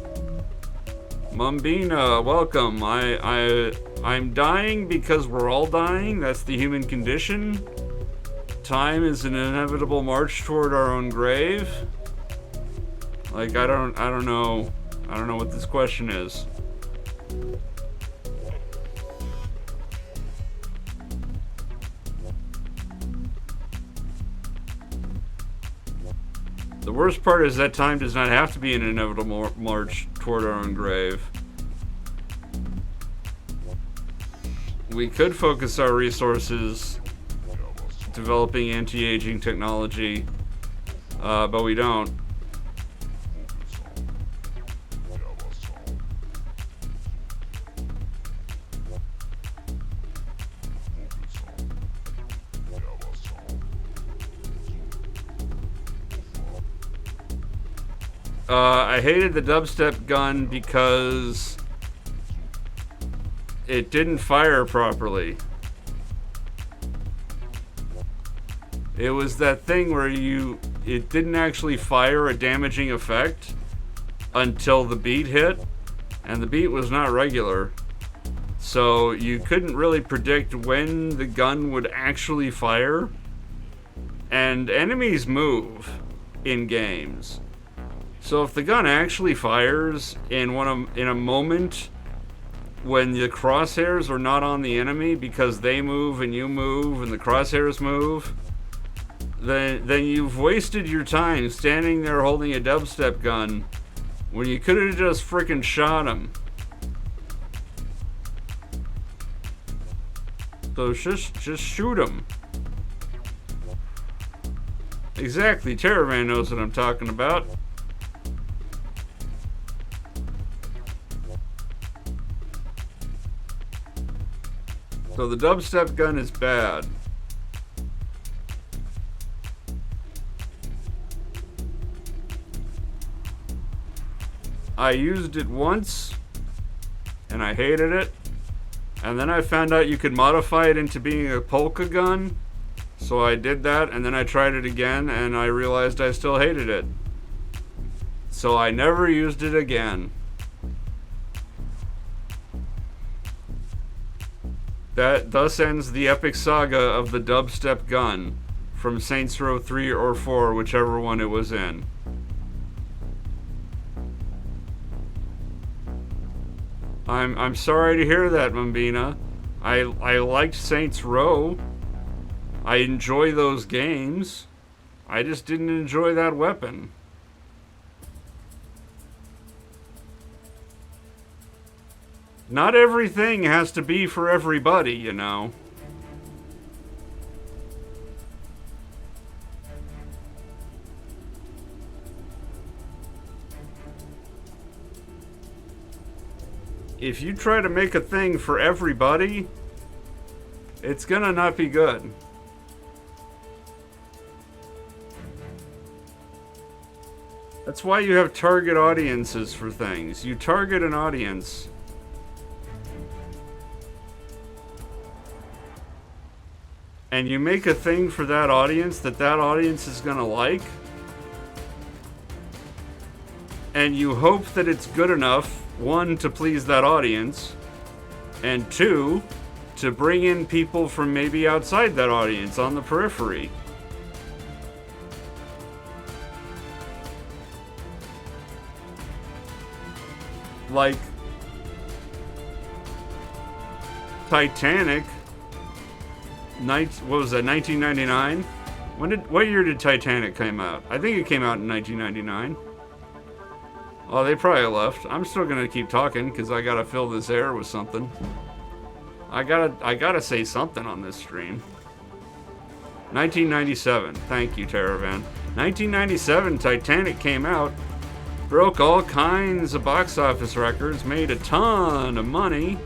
Mumbina, welcome. I'm dying because we're all dying. That's the human condition. Time is an inevitable march toward our own grave. Like, I don't know what this question is. The worst part is that time does not have to be an inevitable march toward our own grave. We could focus our resources developing anti-aging technology, but we don't. I hated the dubstep gun because it didn't fire properly. It was that thing where it didn't actually fire a damaging effect until the beat hit, and the beat was not regular. So you couldn't really predict when the gun would actually fire. And enemies move in games. So if the gun actually fires in a moment when the crosshairs are not on the enemy because they move and you move and the crosshairs move, then you've wasted your time standing there holding a dubstep gun when you could have just freaking shot him. So just shoot him. Exactly, Terravan knows what I'm talking about. So the dubstep gun is bad. I used it once, and I hated it. And then I found out you could modify it into being a polka gun. So I did that, and then I tried it again, and I realized I still hated it. So I never used it again. That thus ends the epic saga of the dubstep gun from Saints Row 3 or 4, whichever one it was in. I'm sorry to hear that, Mambina. I liked Saints Row. I enjoy those games. I just didn't enjoy that weapon. Not everything has to be for everybody, you know. If you try to make a thing for everybody, it's gonna not be good. That's why you have target audiences for things. You target an audience. And you make a thing for that audience that audience is gonna like. And you hope that it's good enough, one, to please that audience, and two, to bring in people from maybe outside that audience on the periphery. Like Titanic. What was that, 1999? What year did Titanic come out? I think it came out in 1999. Oh, they probably left. I'm still gonna keep talking because I gotta fill this air with something. I gotta say something on this stream. 1997. Thank you, Terravan. 1997, Titanic came out, broke all kinds of box office records, made a ton of money.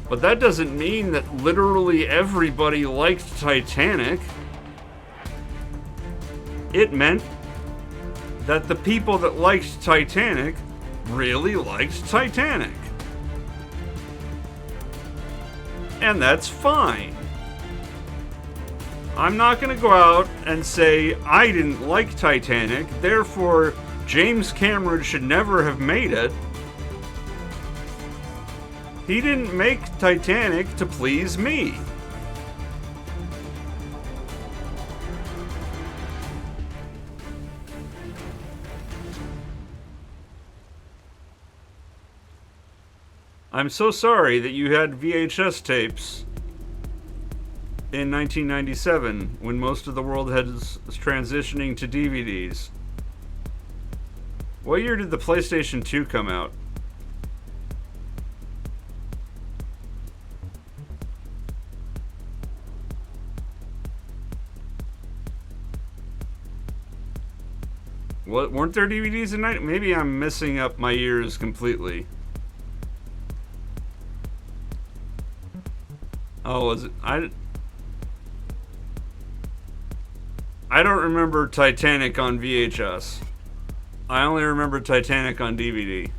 But that doesn't mean that literally everybody liked Titanic. It meant that the people that liked Titanic really liked Titanic. And that's fine. I'm not gonna go out and say I didn't like Titanic, therefore James Cameron should never have made it. He didn't make Titanic to please me. I'm so sorry that you had VHS tapes in 1997 when most of the world was transitioning to DVDs. What year did the PlayStation 2 come out? What, weren't there DVDs in night? Maybe I'm messing up my years completely. Oh, was it? I don't remember Titanic on VHS. I only remember Titanic on DVD.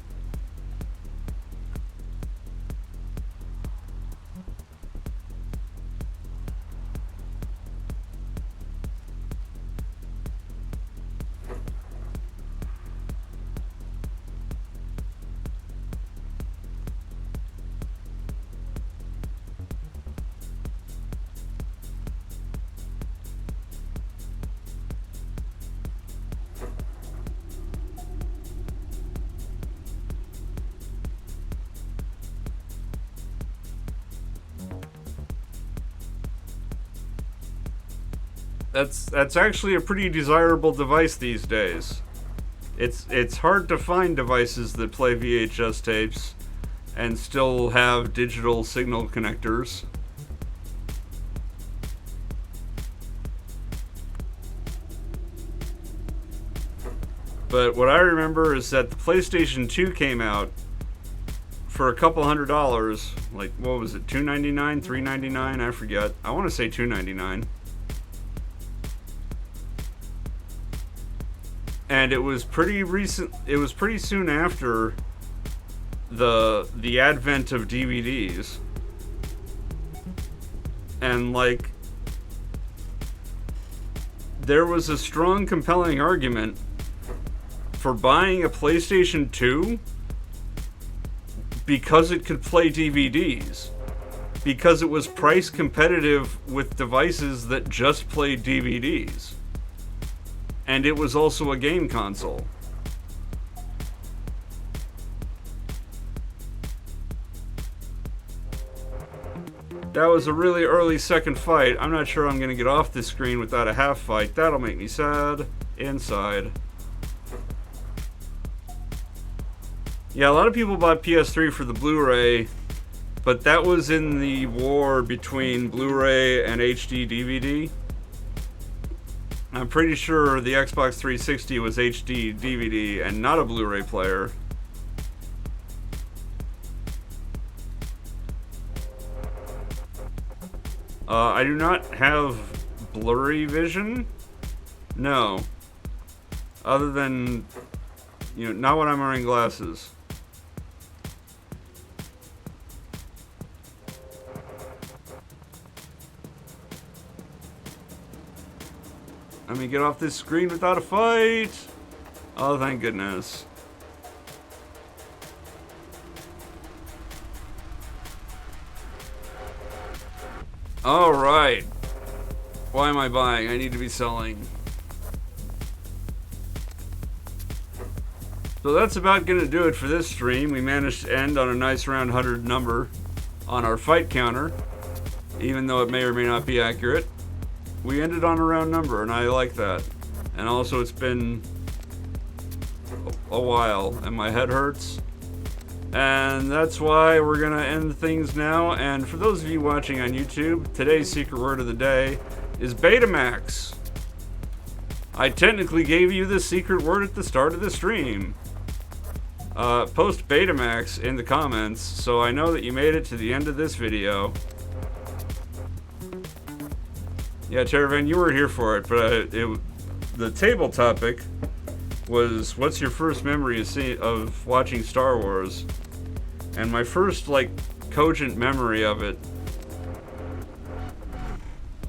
That's actually a pretty desirable device these days. It's hard to find devices that play VHS tapes and still have digital signal connectors. But what I remember is that the PlayStation 2 came out for a couple $100, like what was it, $2.99, $3.99, I forget. I want to say $2.99. And it was pretty recent. It was pretty soon after the advent of DVDs, and like there was a strong, compelling argument for buying a PlayStation 2 because it could play DVDs, because it was price competitive with devices that just played DVDs. And it was also a game console. That was a really early second fight. I'm not sure I'm gonna get off this screen without a half fight. That'll make me sad inside. Yeah, a lot of people bought PS3 for the Blu-ray, but that was in the war between Blu-ray and HD DVD. I'm pretty sure the Xbox 360 was HD DVD and not a Blu-ray player. I do not have blurry vision. No. Other than, not when I'm wearing glasses. Let me get off this screen without a fight. Oh, thank goodness. Alright. Why am I buying? I need to be selling. So that's about gonna do it for this stream. We managed to end on a nice round 100 number on our fight counter, even though it may or may not be accurate. We ended on a round number, and I like that. And also, it's been a while, and my head hurts. And that's why we're gonna end things now. And for those of you watching on YouTube, today's secret word of the day is Betamax. I technically gave you the secret word at the start of the stream. Post Betamax in the comments so I know that you made it to the end of this video. Yeah, Terravan, you were here for it, but the table topic was, what's your first memory of watching Star Wars? And my first, cogent memory of it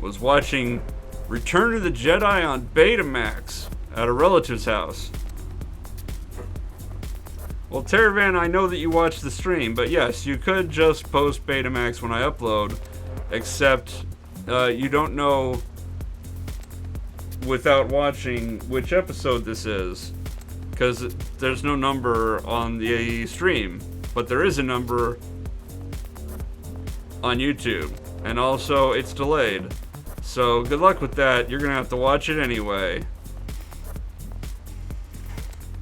was watching Return of the Jedi on Betamax at a relative's house. Well, Terravan, I know that you watched the stream, but yes, you could just post Betamax when I upload, except you don't know without watching which episode this is, because there's no number on the stream, but there is a number on YouTube, and also it's delayed. So good luck with that. You're gonna have to watch it anyway.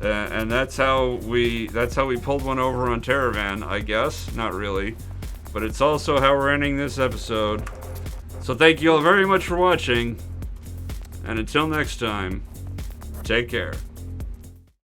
And that's how we pulled one over on Terravan, I guess. Not really, but it's also how we're ending this episode. So thank you all very much for watching, and until next time, take care.